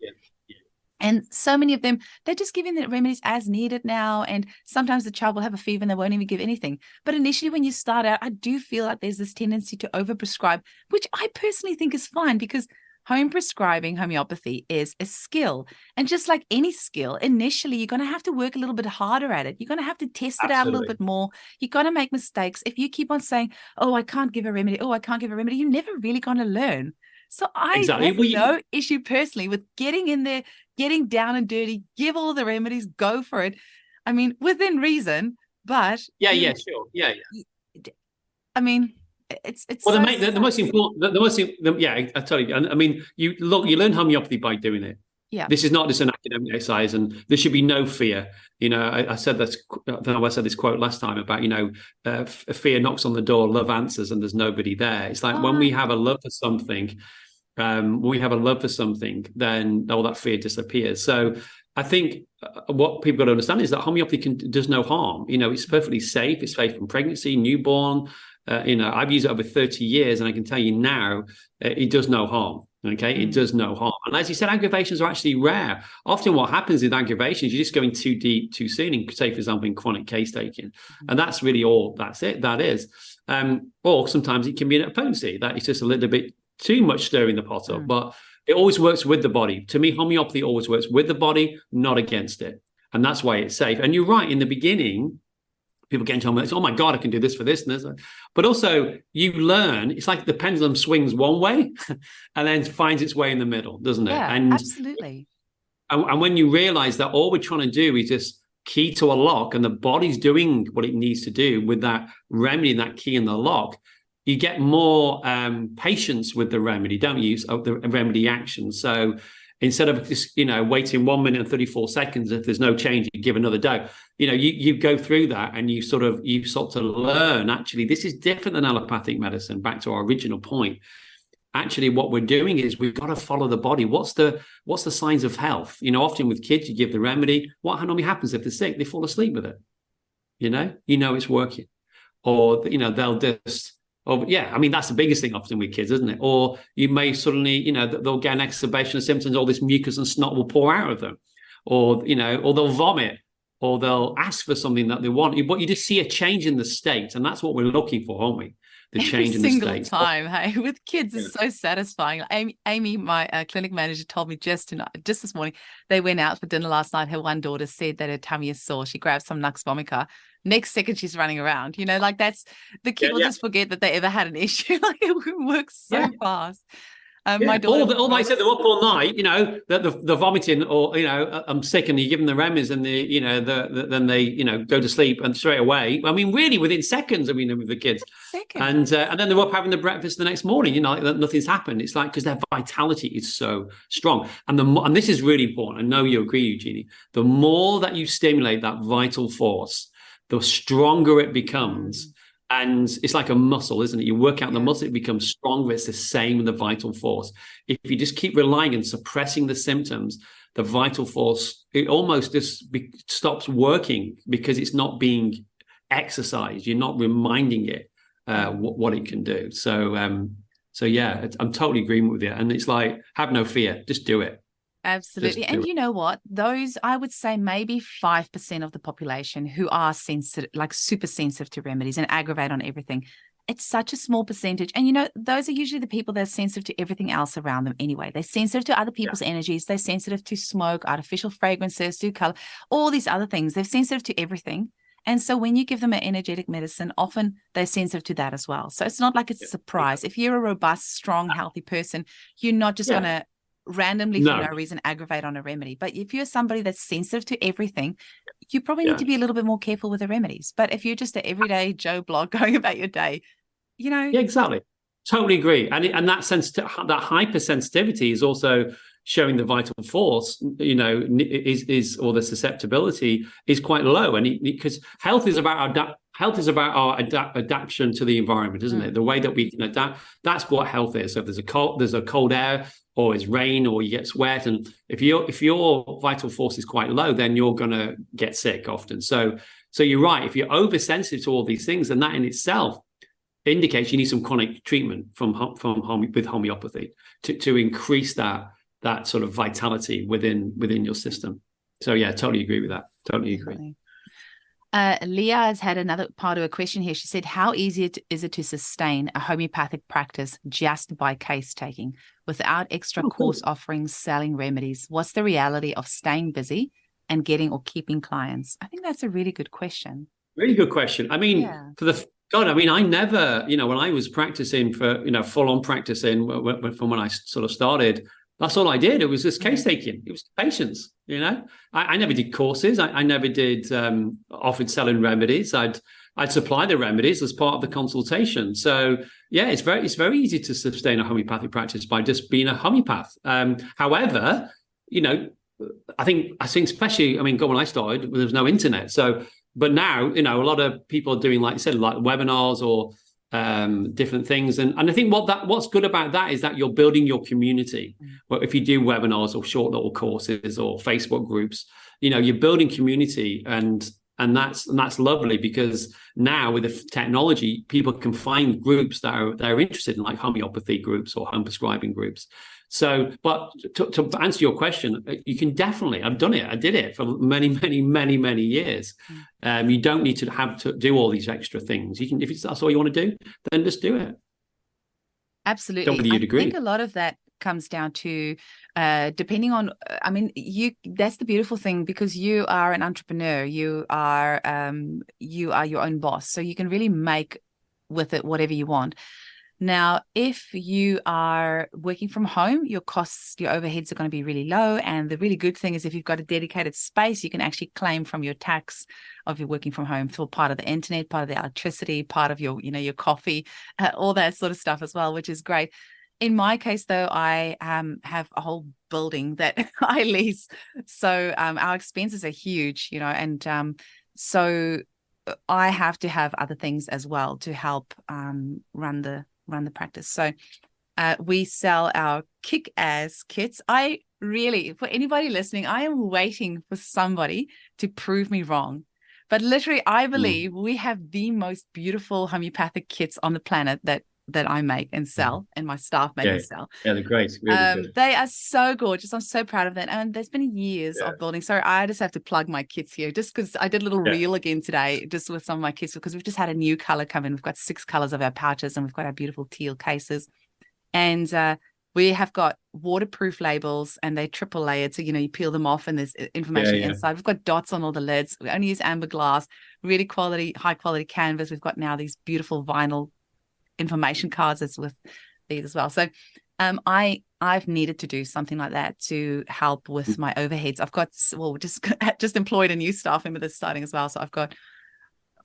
And so many of them, they're just giving the remedies as needed now. And sometimes the child will have a fever and they won't even give anything. But initially, when you start out, I do feel like there's this tendency to overprescribe, which I personally think is fine, because home prescribing homeopathy is a skill. And just like any skill, initially, you're going to have to work a little bit harder at it. You're going to have to test it out a little bit more. You're going to make mistakes. If you keep on saying, oh, I can't give a remedy, oh, I can't give a remedy, you're never really going to learn. So I have no issue personally with getting in there, getting down and dirty, give all the remedies, go for it. I mean, within reason, but sure. Yeah. I mean, it's well, so the most important, I tell you, I mean, you learn homeopathy by doing it. Yeah. This is not just an academic exercise, and there should be no fear. You know, I said this quote last time about, fear knocks on the door, love answers, and there's nobody there. It's like when we have a love for something, then all that fear disappears. So I think what people got to understand is that homeopathy does no harm. You know, it's perfectly safe. It's safe from pregnancy, newborn. I've used it over 30 years, and I can tell you now, it does no harm. Okay, it does no harm. And as you said, aggravations are actually rare. Often what happens with aggravations, you're just going too deep too soon, in, say, for example, in chronic case taking. And that's really all that is. Or sometimes it can be an potency, that it's just a little bit too much stirring the pot up. But it always works with the body. To me, homeopathy always works with the body, not against it. And that's why it's safe. And you're right, in the beginning, people get into homeopathy, oh my God, I can do this for this and this. But also you learn, it's like the pendulum swings one way and then finds its way in the middle, doesn't it? Yeah, and absolutely. And when you realize that all we're trying to do is just key to a lock, and the body's doing what it needs to do with that remedy and that key in the lock, you get more patience with the remedy, don't you? The remedy action. So instead of just, waiting 1 minute and 34 seconds, if there's no change, you give another dose. You go through that and you sort of learn, actually, this is different than allopathic medicine. Back to our original point. Actually, what we're doing is we've got to follow the body. What's the signs of health? Often with kids, you give the remedy. What normally happens if they're sick? They fall asleep with it. It's working. Or, they'll just... Oh, yeah, I mean, that's the biggest thing often with kids, isn't it? Or you may suddenly, they'll get an exacerbation of symptoms, all this mucus and snot will pour out of them. Or, or they'll vomit, or they'll ask for something that they want. But you just see a change in the state. And that's what we're looking for, aren't we? The change in the state. Every single time, hey, with kids is so satisfying. Amy, my clinic manager, told me just this morning, they went out for dinner last night. Her one daughter said that her tummy is sore. She grabbed some Nux vomica. Next second, she's running around. Like that's the kid will just forget that they ever had an issue. Like it works so fast. My daughter, all they said, they're up all night. The vomiting, or I'm sick, and you give them the remedies, and then they go to sleep and straight away. I mean, really within seconds. I mean, with the kids, and then they're up having the breakfast the next morning. Like nothing's happened. It's like because their vitality is so strong, and this is really important. I know you agree, Eugenie. The more that you stimulate that vital force, the stronger it becomes. And it's like a muscle, isn't it? You work out the muscle, it becomes stronger. It's the same with the vital force. If you just keep relying and suppressing the symptoms, the vital force, it almost just stops working because it's not being exercised. You're not reminding it what it can do. So yeah, I'm totally agreeing with you. And it's like, have no fear, just do it. Absolutely. And you know what? Those, I would say maybe 5% of the population who are sensitive, like super sensitive to remedies and aggravate on everything. It's such a small percentage. And, those are usually the people that are sensitive to everything else around them anyway. They're sensitive to other people's energies. They're sensitive to smoke, artificial fragrances, to color, all these other things. They're sensitive to everything. And so when you give them an energetic medicine, often they're sensitive to that as well. So it's not like it's a surprise. If you're a robust, strong, healthy person, you're not just going to randomly for no reason aggravate on a remedy. But if you're somebody that's sensitive to everything, you probably need to be a little bit more careful with the remedies. But if you're just an everyday Joe Blog going about your day, Yeah, exactly. Totally agree. And that that hypersensitivity is also showing the vital force, is or the susceptibility is quite low. And because health is about our adaptation to the environment, isn't it? The way that we can adapt, that's what health is. So if there's a cold air, or it's rain, or you get sweat, and if your vital force is quite low, then you're going to get sick often. So you're right. If you're oversensitive to all these things, then that in itself indicates you need some chronic treatment with homeopathy to increase that that sort of vitality within your system. So yeah, totally agree with that. Totally agree. Leah has had another part of a question here. She said, how easy is it to sustain a homeopathic practice just by case taking without extra course offerings, selling remedies? What's the reality of staying busy and getting or keeping clients? I think that's a really good question. Really good question. I mean, I never, when I was practicing for, full on practicing from when I sort of started, that's all I did. It was just case taking. It was patience. I never did courses. I never did offered selling remedies. I'd supply the remedies as part of the consultation. So yeah, it's very easy to sustain a homeopathic practice by just being a homeopath. However, I think especially, when I started, there was no internet. So, but now, a lot of people are doing, like you said, like webinars or different things, and I think what's good about that is that you're building your community. Well, if you do webinars or short little courses or Facebook groups, you're building community, and that's lovely, because now with the technology, people can find groups that are interested in, like homeopathy groups or home prescribing groups. So, but to answer your question, you can definitely, I've done it. I did it for many, many, many, many years. You don't need to have to do all these extra things. You can, if that's all you want to do, then just do it. Absolutely. I think a lot of that comes down to depending on, that's the beautiful thing, because you are an entrepreneur, you are your own boss, so you can really make with it whatever you want. Now, if you are working from home, your costs, your overheads are going to be really low. And the really good thing is if you've got a dedicated space, you can actually claim from your tax of your working from home for part of the internet, part of the electricity, part of your, your coffee, all that sort of stuff as well, which is great. In my case, though, I have a whole building that I lease. So our expenses are huge, and so I have to have other things as well to help run the practice. So we sell our kick-ass kits. I really, for anybody listening, I am waiting for somebody to prove me wrong. But literally, I believe we have the most beautiful homeopathic kits on the planet that I make and sell, and my staff make and sell. Yeah, they're great. Really good. They are so gorgeous. I'm so proud of that. And there's been years of building. Sorry, I just have to plug my kits here, just because I did a little reel again today, just with some of my kits, because we've just had a new color come in. We've got 6 colors of our pouches, and we've got our beautiful teal cases. And we have got waterproof labels, and they're triple layered. So, you peel them off and there's information inside. We've got dots on all the lids. We only use amber glass, really high quality canvas. We've got now these beautiful vinyl information cards as with these as well. So I've needed to do something like that to help with my overheads. I've got, just employed a new staff member that's starting as well. So I've got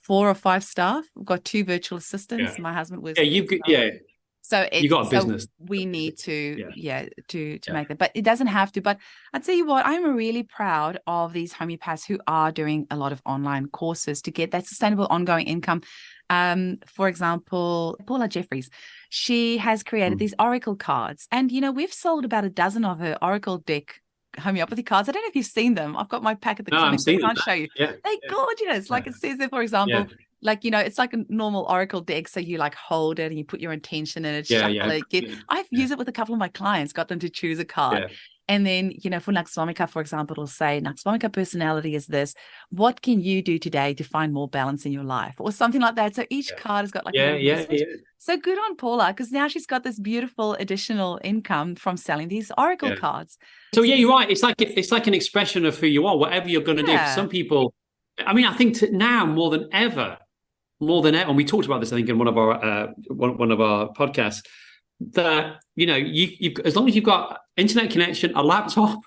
4 or 5 staff. I've got 2 virtual assistants. My husband was So you got a business. So we need to make it, but it doesn't have to. But I'll tell you what, I'm really proud of these homeopaths who are doing a lot of online courses to get that sustainable ongoing income. For example, Paula Jeffries, she has created these oracle cards, and we've sold about a dozen of her oracle deck homeopathy cards. I don't know if you've seen them. I've got my pack at the clinic. I can't show you. They're gorgeous. Like it says there, for example, it's like a normal oracle deck. So you hold it and you put your intention in it. I've used it with a couple of my clients, got them to choose a card. And then, for Naxvomica, for example, it'll say, Naxvomica personality is this. What can you do today to find more balance in your life? Or something like that. So each card has got a message. So good on Paula, because now she's got this beautiful additional income from selling these oracle cards. So you're right. It's like an expression of who you are, whatever you're going to do. For some people, I think now more than ever, and we talked about this, I think, in one of our podcasts, that you as long as you've got internet connection, a laptop,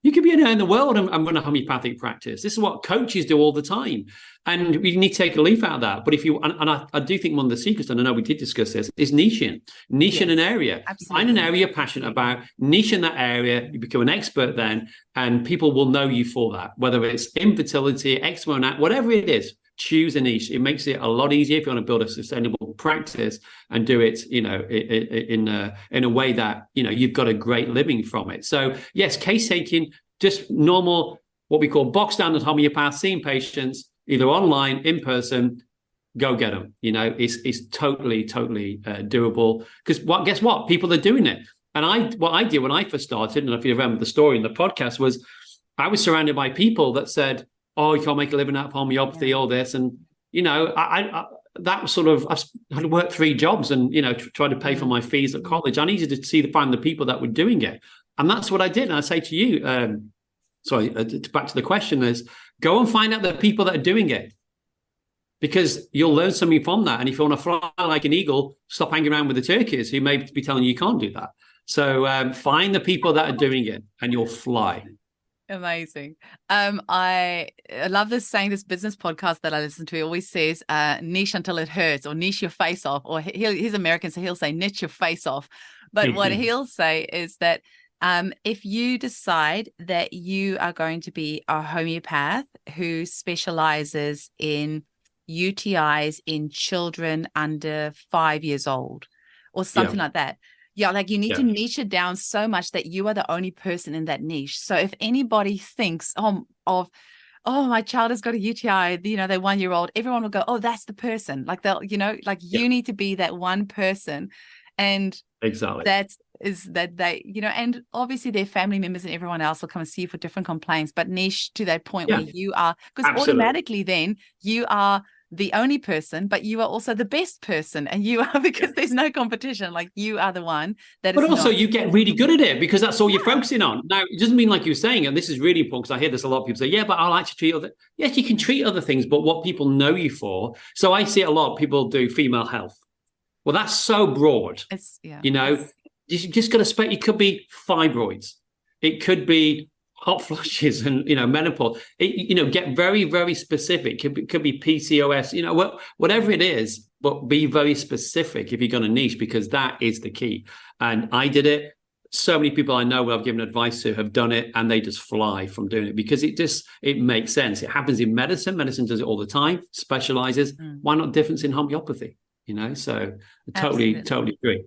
you could be anywhere in the world and run a homeopathic practice. This is what coaches do all the time, and we need to take a leaf out of that. But if you I do think one of the secrets, and I know we did discuss this, is niching in an area. Absolutely. Find an area you're passionate about, niche in that area, you become an expert then, and people will know you for that, whether it's infertility, eczema, whatever it is. Choose a niche. It makes it a lot easier if you want to build a sustainable practice and do it, in a way that, you've got a great living from it. So yes, case taking, just normal, what we call box standard homeopath, seeing patients either online, in person, go get them. It's totally doable, because guess what? People are doing it. And what I did when I first started, and if you remember the story in the podcast, was I was surrounded by people that said, "Oh, you can't make a living out of homeopathy, all this," and I that was sort of, I had worked 3 jobs and tried to pay for my fees at college. I needed to find the people that were doing it, and that's what I did. And I say to you, back to the question is, go and find out the people that are doing it, because you'll learn something from that. And if you want to fly like an eagle, stop hanging around with the turkeys who may be telling you can't do that. So find the people that are doing it and you'll fly. Amazing. I love this saying, this business podcast that I listen to, he always says, niche until it hurts, or niche your face off, or he's American, so he'll say niche your face off. But what he'll say is that if you decide that you are going to be a homeopath who specializes in UTIs in children under 5 years old or something like that, like you need to niche it down so much that you are the only person in that niche. So if anybody thinks oh, my child has got a UTI, they're 1 year old, everyone will go, oh, that's the person. Like they'll, you need to be that one person. And exactly, that is that they, and obviously their family members and everyone else will come and see you for different complaints, but niche to that point where you are, because automatically then you are the only person, but you are also the best person, and you are, because there's no competition, like you are the one that but is also not. You get really good at it because that's all you're focusing on. Now, it doesn't mean, like you're saying, and this is really important because I hear this a lot of people say, yeah, but I like to treat other. Yes, you can treat other things, but what people know you for. So I see a lot of people do female health. Well, that's so broad. You just got to spec. It could be fibroids. It could be hot flushes and menopause. Get very, very specific. It could be PCOS. Whatever it is, but be very specific if you're going to niche, because that is the key. And I did it. So many people I know who I've given advice to have done it, and they just fly from doing it because it makes sense. It happens in medicine. Medicine does it all the time. Specializes. Why not difference in homeopathy? So I totally agree.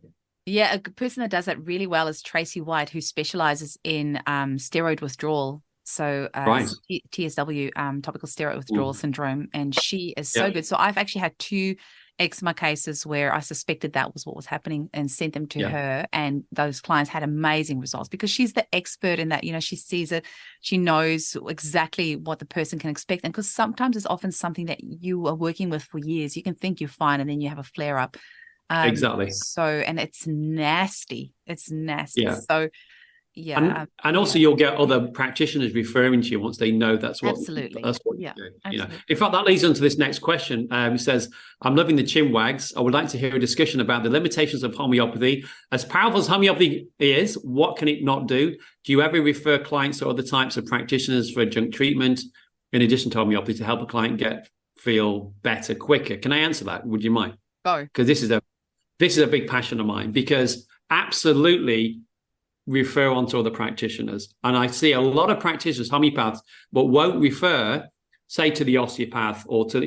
Yeah, a person that does that really well is Tracy White, who specializes in steroid withdrawal. So TSW, topical steroid withdrawal syndrome. And she is so good. So I've actually had 2 eczema cases where I suspected that was what was happening and sent them to her. And those clients had amazing results because she's the expert in that. She sees it. She knows exactly what the person can expect. And because sometimes it's often something that you are working with for years. You can think you're fine and then you have a flare up. Exactly. So, and it's nasty. It's nasty. Yeah. So, and also you'll get other practitioners referring to you once they know that's what. Absolutely. That's what you do. In fact, that leads on to this next question. He says, "I'm loving the CHINWAGs. I would like to hear a discussion about the limitations of homeopathy. As powerful as homeopathy is, what can it not do? Do you ever refer clients to other types of practitioners for adjunct treatment in addition to homeopathy to help a client feel better quicker?" Can I answer that? Would you mind? Go. Because this is a big passion of mine, because absolutely refer on to other practitioners. And I see a lot of practitioners, homeopaths, but won't refer, say, to the osteopath or to,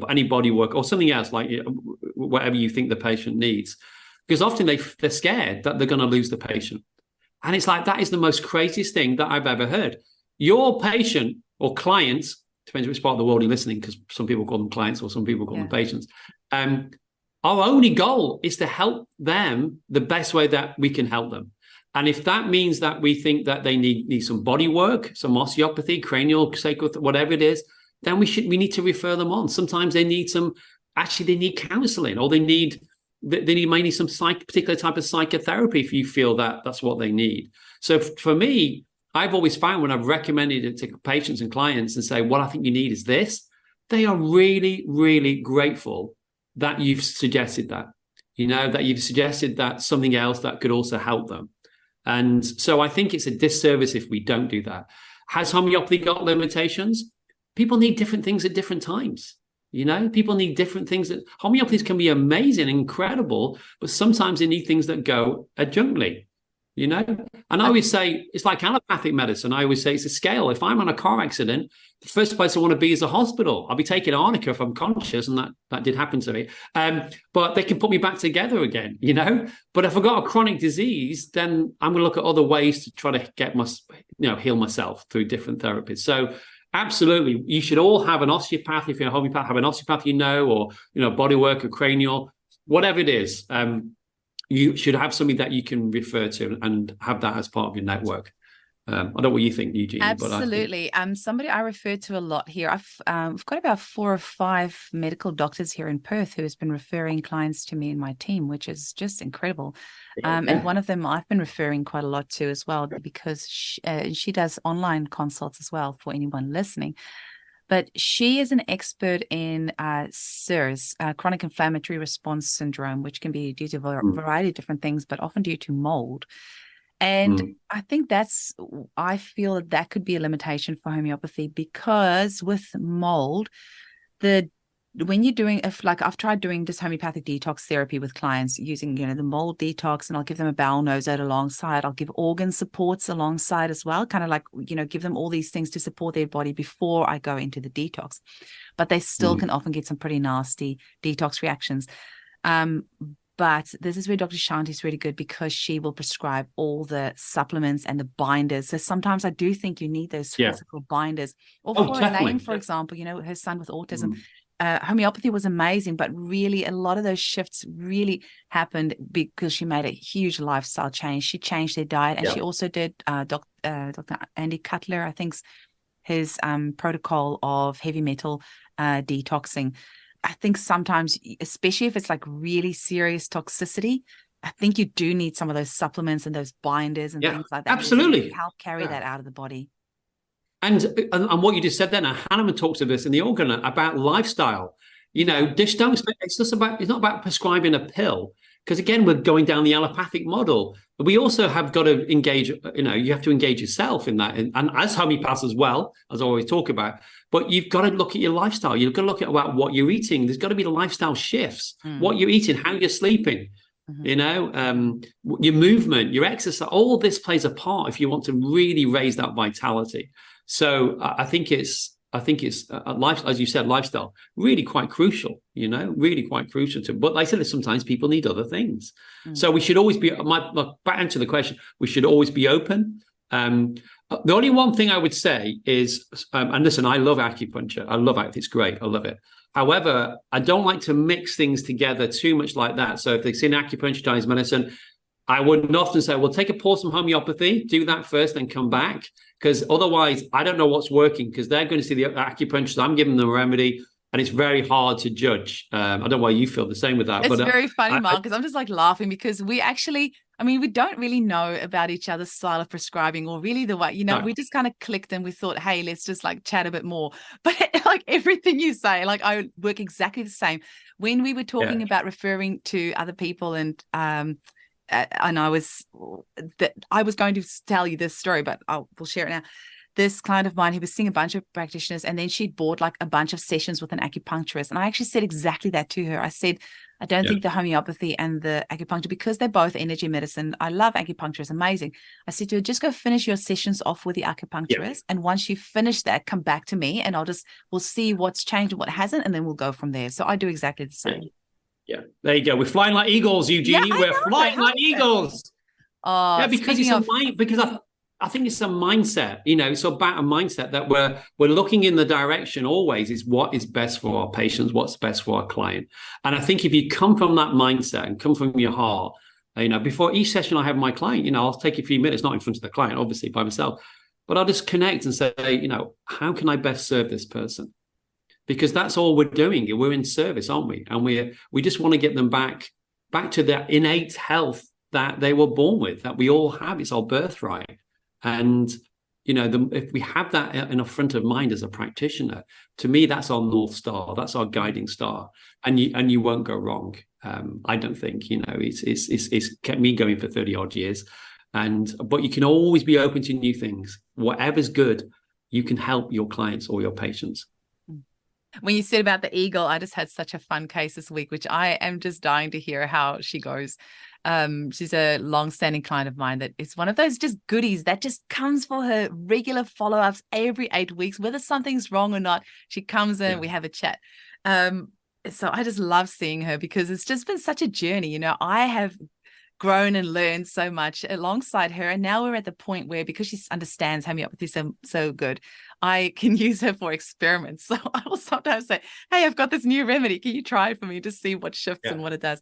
any body work or something else, like whatever you think the patient needs. Because often they're scared that they're going to lose the patient. And it's like, that is the most craziest thing that I've ever heard. Your patient or clients, depends which part of the world you're listening, because some people call them clients or some people call them patients. Our only goal is to help them the best way that we can help them. And if that means that we think that they need some body work, some osteopathy, cranial, sacral, whatever it is, then we need to refer them on. Sometimes they need counseling, or they might need some particular type of psychotherapy if you feel that that's what they need. So for me, I've always found when I've recommended it to patients and clients and say, what I think you need is this, they are really, really grateful that you've suggested that, that you've suggested that something else that could also help them. And so I think it's a disservice if we don't do that. Has homeopathy got limitations? People need different things at different times. People need different things. Homeopathies can be amazing, incredible, but sometimes they need things that go adjunctly. And I always say it's like allopathic medicine. I always say it's a scale. If I'm on a car accident, the first place I want to be is a hospital. I'll be taking arnica if I'm conscious, and that did happen to me. But they can put me back together again, But if I've got a chronic disease, then I'm going to look at other ways to try to get heal myself through different therapies. So absolutely, you should all have an osteopath. If you're a homeopath, have an osteopath, or body work or cranial, whatever it is. you should have somebody that you can refer to and have that as part of your network. I don't know what you think, Eugenie. Absolutely. But I think... Somebody I refer to a lot here. I've got about 4 or 5 medical doctors here in Perth who has been referring clients to me and my team, which is just incredible. And one of them I've been referring quite a lot to as well, because she does online consults as well for anyone listening. But she is an expert in CIRS, chronic inflammatory response syndrome, which can be due to a variety of different things, but often due to mold. And I think I feel that could be a limitation for homeopathy, because with mold, when you're doing, I've tried doing this homeopathic detox therapy with clients using, the mold detox, and I'll give them a bowel nosode alongside. I'll give organ supports alongside as well, kind of like, give them all these things to support their body before I go into the detox. But they still can often get some pretty nasty detox reactions. But this is where Dr. Shanti is really good, because she will prescribe all the supplements and the binders. So sometimes I do think you need those physical binders. Or for Elaine, for example, her son with autism, homeopathy was amazing, but really a lot of those shifts really happened because she made a huge lifestyle change. She changed their diet, and she also did Dr. Andy Cutler, I think, his protocol of heavy metal detoxing. I think sometimes, especially if it's like really serious toxicity, I think you do need some of those supplements and those binders and things like that. Absolutely. To help carry that out of the body. And what you just said then, Hahnemann talks of this in the organ about lifestyle. Just don't expect, it's not about prescribing a pill, because again, we're going down the allopathic model. But we also have got to engage, you have to engage yourself in that. And as homeopaths as well, as I always talk about, but you've got to look at your lifestyle. You've got to look at what you're eating. There's got to be the lifestyle shifts, what you're eating, how you're sleeping, your movement, your exercise, all this plays a part if you want to really raise that vitality. So I think it's life, as you said, lifestyle, really quite crucial, really quite crucial to. But like I said, sometimes people need other things. So we should always be, back to the question, we should always be open. The only one thing I would say is, and listen, I love acupuncture. I love it. It's great. I love it. However, I don't like to mix things together too much like that. So if they see an acupuncture Chinese medicine, I would often say, well, take a pause from homeopathy, do that first, then come back. Because otherwise, I don't know what's working, because they're going to see the acupuncture. So I'm giving them a remedy, and it's very hard to judge. I don't know why you feel the same with that. It's very funny, Mark, because I'm just like laughing, because we actually, we don't really know about each other's style of prescribing, or really the way, we just kind of clicked and we thought, hey, let's just like chat a bit more. But like everything you say, like I work exactly the same. When we were talking about referring to other people, and I was going to tell you this story, but we'll share it now. This client of mine, he was seeing a bunch of practitioners, and then she'd bought like a bunch of sessions with an acupuncturist. And I actually said exactly that to her. I said, I don't think the homeopathy and the acupuncture, because they're both energy medicine. I love acupuncture. It's amazing. I said to her, just go finish your sessions off with the acupuncturist. And once you finish that, come back to me, and we'll see what's changed and what hasn't. And then we'll go from there. So I do exactly the same. Yeah, there you go. We're flying like eagles, Eugenie. We're flying like eagles. Oh, yeah, because I think it's a mindset. It's about a mindset that we're looking in the direction always is what is best for our patients, what's best for our client. And I think if you come from that mindset and come from your heart, before each session I have my client, I'll take a few minutes, not in front of the client, obviously by myself, but I'll just connect and say, how can I best serve this person? Because that's all we're doing. We're in service, aren't we? And we just want to get them back to that innate health that they were born with, that we all have. It's our birthright. And, if we have that in the front of mind as a practitioner, to me, that's our North Star. That's our guiding star. And you won't go wrong. I don't think, it's kept me going for 30 odd years. But you can always be open to new things. Whatever's good, you can help your clients or your patients. When you said about the eagle, I just had such a fun case this week, which I am just dying to hear how she goes. She's a long-standing client of mine that is one of those just goodies that just comes for her regular follow-ups every 8 weeks, whether something's wrong or not. She comes in, we have a chat. So I just love seeing her, because it's just been such a journey. I have grown and learned so much alongside her, and now we're at the point where, because she understands homeopathy so good, I can use her for experiments. So I will sometimes say, hey, I've got this new remedy, can you try it for me to see what shifts and what it does?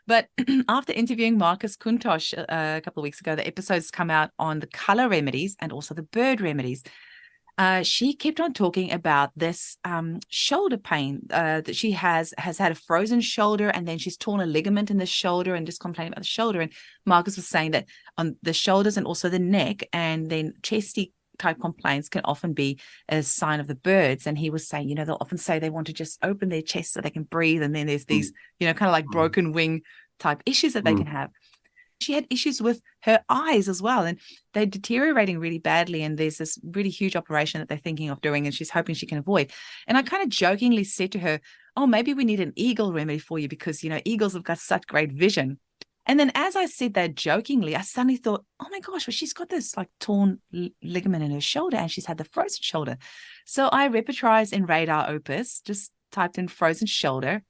But after interviewing Marcus Kuntosh a couple of weeks ago, the episodes come out on the color remedies and also the bird remedies. She kept on talking about this shoulder pain that she has had a frozen shoulder, and then she's torn a ligament in the shoulder and just complaining about the shoulder. And Marcus was saying that on the shoulders and also the neck and then chesty type complaints can often be a sign of the birds. And he was saying, they'll often say they want to just open their chest so they can breathe. And then there's these, kind of like broken wing type issues that they can have. She had issues with her eyes as well, and they're deteriorating really badly. And there's this really huge operation that they're thinking of doing, and she's hoping she can avoid. And I kind of jokingly said to her, oh, maybe we need an eagle remedy for you because, eagles have got such great vision. And then as I said that jokingly, I suddenly thought, oh my gosh, well, she's got this like torn ligament in her shoulder and she's had the frozen shoulder. So I repertorized in Radar Opus, just typed in frozen shoulder,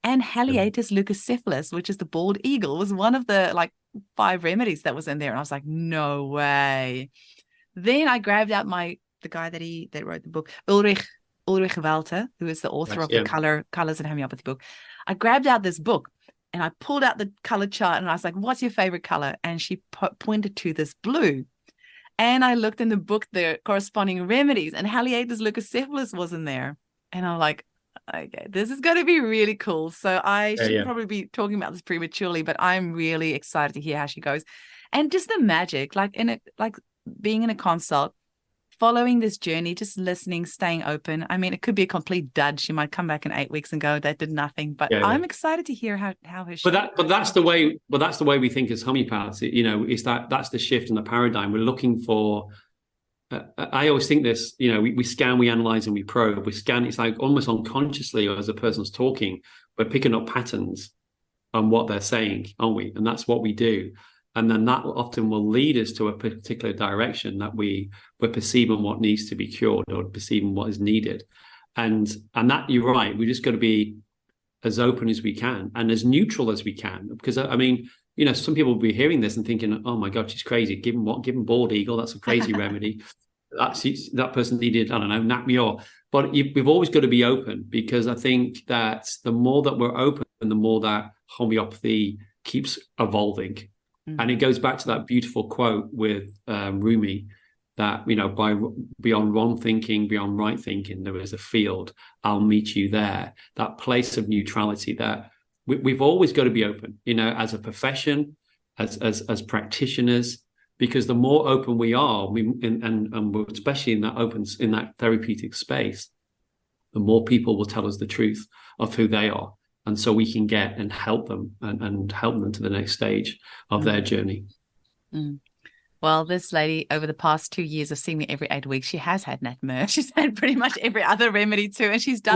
and Haliaetus leucocephalus, which is the bald eagle, was one of the like 5 remedies that was in there. And I was like, no way. Then I grabbed out the guy that wrote the book, Ulrich Walter, who is the author of the Colors and Homeopathy book. I grabbed out this book. And I pulled out the color chart and I was like, what's your favorite color? And she pointed to this blue. And I looked in the book, the corresponding remedies, and Haliaetus leucocephalus was in there. And I'm like, okay, this is going to be really cool. So I should probably be talking about this prematurely, but I'm really excited to hear how she goes. And just the magic, like being in a consult, following this journey, just listening, staying open. I mean, it could be a complete dud. She might come back in 8 weeks and go, that did nothing. But I'm excited to hear how her. But that's the way. But that's the way we think as homeopaths. Is that's the shift in the paradigm. We're looking for. I always think this. We scan, we analyze, and we probe. We scan. It's like almost unconsciously, or as a person's talking, we're picking up patterns on what they're saying, aren't we? And that's what we do. And then that often will lead us to a particular direction that we're perceiving what needs to be cured or perceiving what is needed. And that, you're right, we just got to be as open as we can and as neutral as we can. Because, I mean, some people will be hearing this and thinking, oh my God, she's crazy. Give him bald eagle. That's a crazy remedy. That person needed, I don't know, Napmior. But we've always got to be open, because I think that the more that we're open, the more that homeopathy keeps evolving. And it goes back to that beautiful quote with Rumi, that, beyond wrong thinking, beyond right thinking, there is a field. I'll meet you there. That place of neutrality that we've always got to be open, as a profession, as practitioners, because the more open we are, and we're especially in that therapeutic space, the more people will tell us the truth of who they are. And so we can get and help them and help them to the next stage of their journey. Well, this lady, over the past 2 years of seeing me every 8 weeks, she has had Natmer. She's had pretty much every other remedy too. And she's done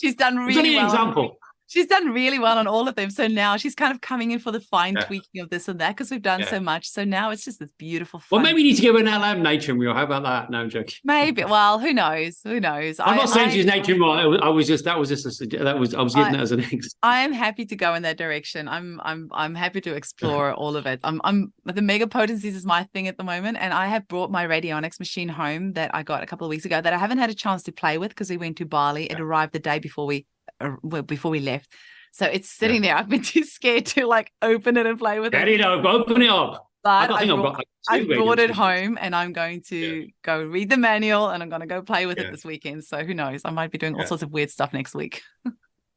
She's done really well. Example. She's done really well on all of them. So now she's kind of coming in for the fine tweaking of this and that, because we've done so much. So now it's just this beautiful fun. Well, maybe we need to give her an LM nature wheel. How about that? No, I'm joking. Maybe. Well, who knows? Who knows? I'm not saying she's nature wheel. I was giving it as an example. I am happy to go in that direction. I'm happy to explore all of it. The mega potencies is my thing at the moment, and I have brought my radionics machine home that I got a couple of weeks ago that I haven't had a chance to play with because we went to Bali. It arrived the day before we left, so it's sitting there. I've been too scared to open it and play with it. Open it up. But I brought it home, and I'm going to go read the manual, and I'm going to go play with it this weekend. So who knows? I might be doing all sorts of weird stuff next week.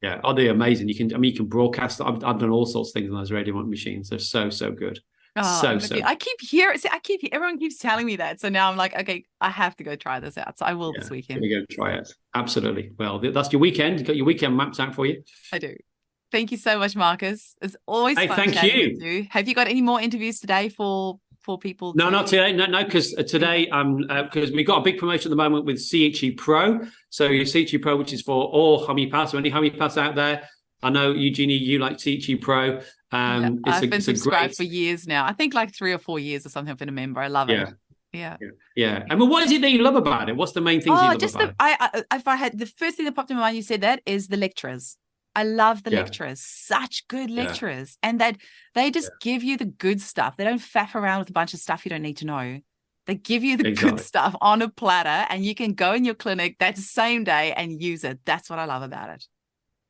They're amazing. You can broadcast. I've done all sorts of things on those radio machines. They're so good. So I keep hearing. Everyone keeps telling me that. So now I'm like, okay, I have to go try this out. So I will this weekend. We're going to try it. Absolutely. Well, that's your weekend. You got your weekend mapped out for you. I do. Thank you so much, Marcus. It's always fun. Thank you. With you. Have you got any more interviews today for people? No, not today. No, because today because we've got a big promotion at the moment with CHE Pro. So your CHE Pro, which is for all homeopaths, or any homeopaths out there. I know, Eugenie, you like CHE Pro. I've been subscribed for years now. I think 3 or 4 years or something. I've been a member. I love it. Yeah. I mean, what is it that you love about it? What's the main things you love about it? If I had the first thing that popped in my mind, you said that is the lecturers. I love the lecturers. Such good lecturers, and that they just give you the good stuff. They don't faff around with a bunch of stuff you don't need to know. They give you the good stuff on a platter, and you can go in your clinic that same day and use it. That's what I love about it.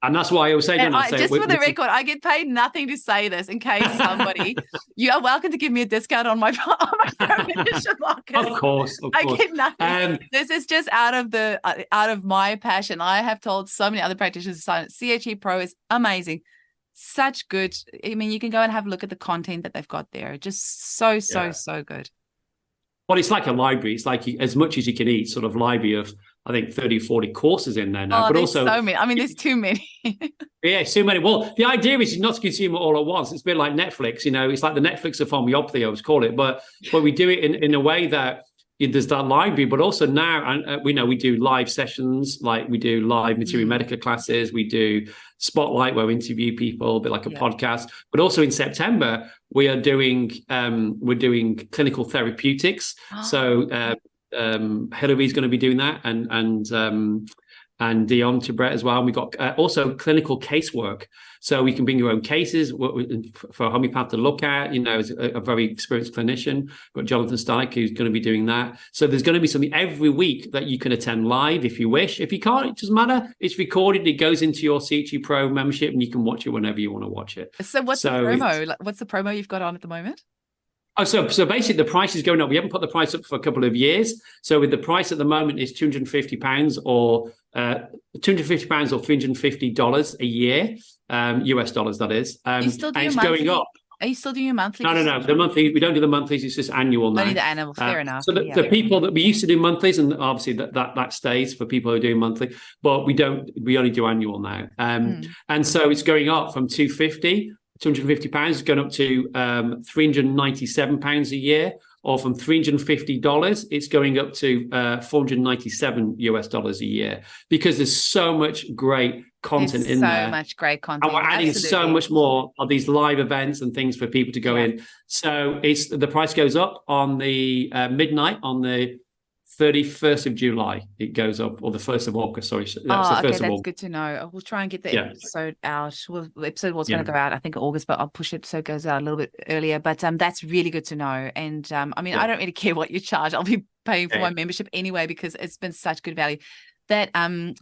And that's why I always say, don't I? Just for the record, I get paid nothing to say this in case somebody, you are welcome to give me a discount on my membership, Marcus. Of course. I get nothing. This is just out of my passion. I have told so many other practitioners, CHE Pro is amazing. Such good. I mean, you can go and have a look at the content that they've got there. Just so good. Well, it's like a library. It's like as much as you can eat, sort of library of, I think, 30, 40 courses in there now. But also, so many. I mean, there's too many. Yeah, too many. Well, the idea is not to consume it all at once. It's a bit like Netflix, it's like the Netflix of homeopathy, I always call it. But we do it in a way that there's that library, but also now, and we do live sessions, like we do live Materia Medica classes, we do Spotlight where we interview people, a bit like a podcast. But also in September, we're doing clinical therapeutics. So Hillary's going to be doing that, and Dion to Brett as well. And we've got also clinical casework. So we can bring your own cases for a homeopath to look at, as a very experienced clinician. We've got Jonathan Stike, who's going to be doing that. So there's going to be something every week that you can attend live if you wish. If you can't, it doesn't matter. It's recorded. It goes into your CHE Pro membership and you can watch it whenever you want to watch it. So what's the promo? What's the promo you've got on at the moment? Oh, so basically the price is going up. We haven't put the price up for a couple of years. So with the price at the moment is £250 or £250 or $350 a year, US dollars, that is. And it's going up. Are you still doing your monthly? No. The monthly, we don't do the monthlies. It's just annual now. Only the annual, fair enough. So the people that we used to do monthlies, and obviously that stays for people who are doing monthly, but we only do annual now. And so it's going up from £250 is going up to £397 a year, or from $350, it's going up to $497 US dollars a year, because there's so much great content in there. So much great content. And we're adding so much more of these live events and things for people to go in. So the price goes up on the midnight on the 31st of July. It goes up, or the 1st of August. Sorry, that's good to know. We'll try and get the episode out. The episode was going to go out, I think, August, but I'll push it so it goes out a little bit earlier. But that's really good to know. And I mean, I don't really care what you charge. I'll be paying for my membership anyway, because it's been such good value. That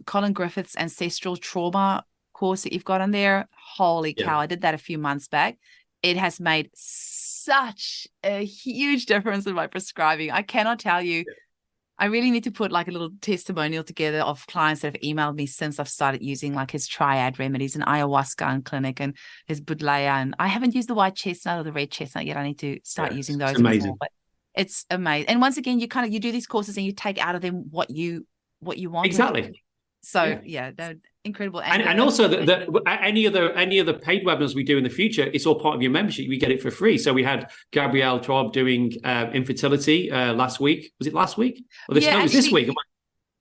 Colin Griffith's ancestral trauma course that you've got on there, holy cow! I did that a few months back. It has made such a huge difference in my prescribing. I cannot tell you. I really need to put like a little testimonial together of clients that have emailed me since I've started using like his triad remedies and ayahuasca in clinic and his budleia. And I haven't used the white chestnut or the red chestnut yet. I need to start using those. It's amazing. More, but it's amazing. And once again, you do these courses and you take out of them what you want. Exactly. So they're incredible. And also any other paid webinars we do in the future, it's all part of your membership. We get it for free. So we had Gabrielle Traub doing infertility last week. Was it last week? Or it was this week.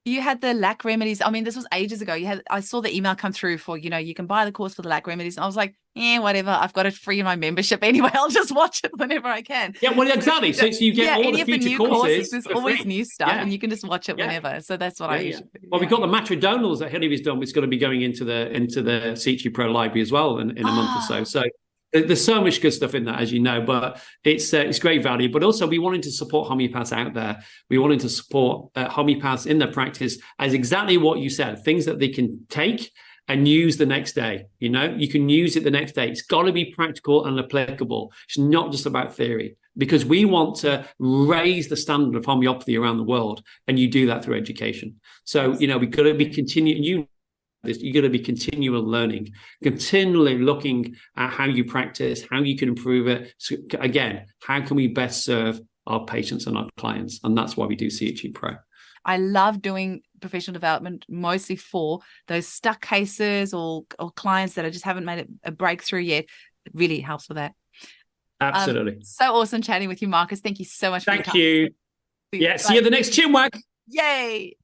You had the lac remedies. I mean, this was ages ago. I saw the email come through for, you can buy the course for the lac remedies. And I was like, whatever. I've got it free in my membership anyway. I'll just watch it whenever I can. Yeah, well, exactly. So you get all the future courses. There's always new stuff and you can just watch it whenever. So that's what I usually do. Well, we've got the matridonals that Hillary's done. It's going to be going into the CHE Pro library as well in a month or so. So there's so much good stuff in that, as you know, but it's great value. But also we wanted to support homeopaths out there. We wanted to support homeopaths in their practice as exactly what you said, things that they can take and use the next day. You can use it the next day. It's got to be practical and applicable. It's not just about theory, because we want to raise the standard of homeopathy around the world. And you do that through education. So, we've got to be continuing. You're going to be continual learning, continually looking at how you practice, how you can improve it. So again, how can we best serve our patients and our clients? And that's why we do CHE Pro. I love doing professional development, mostly for those stuck cases or clients that just haven't made a breakthrough yet. It really helps with that. Absolutely. So awesome chatting with you, Marcus. Thank you so much. Thank you. Yeah. See you at the next CHINWAG. Yay.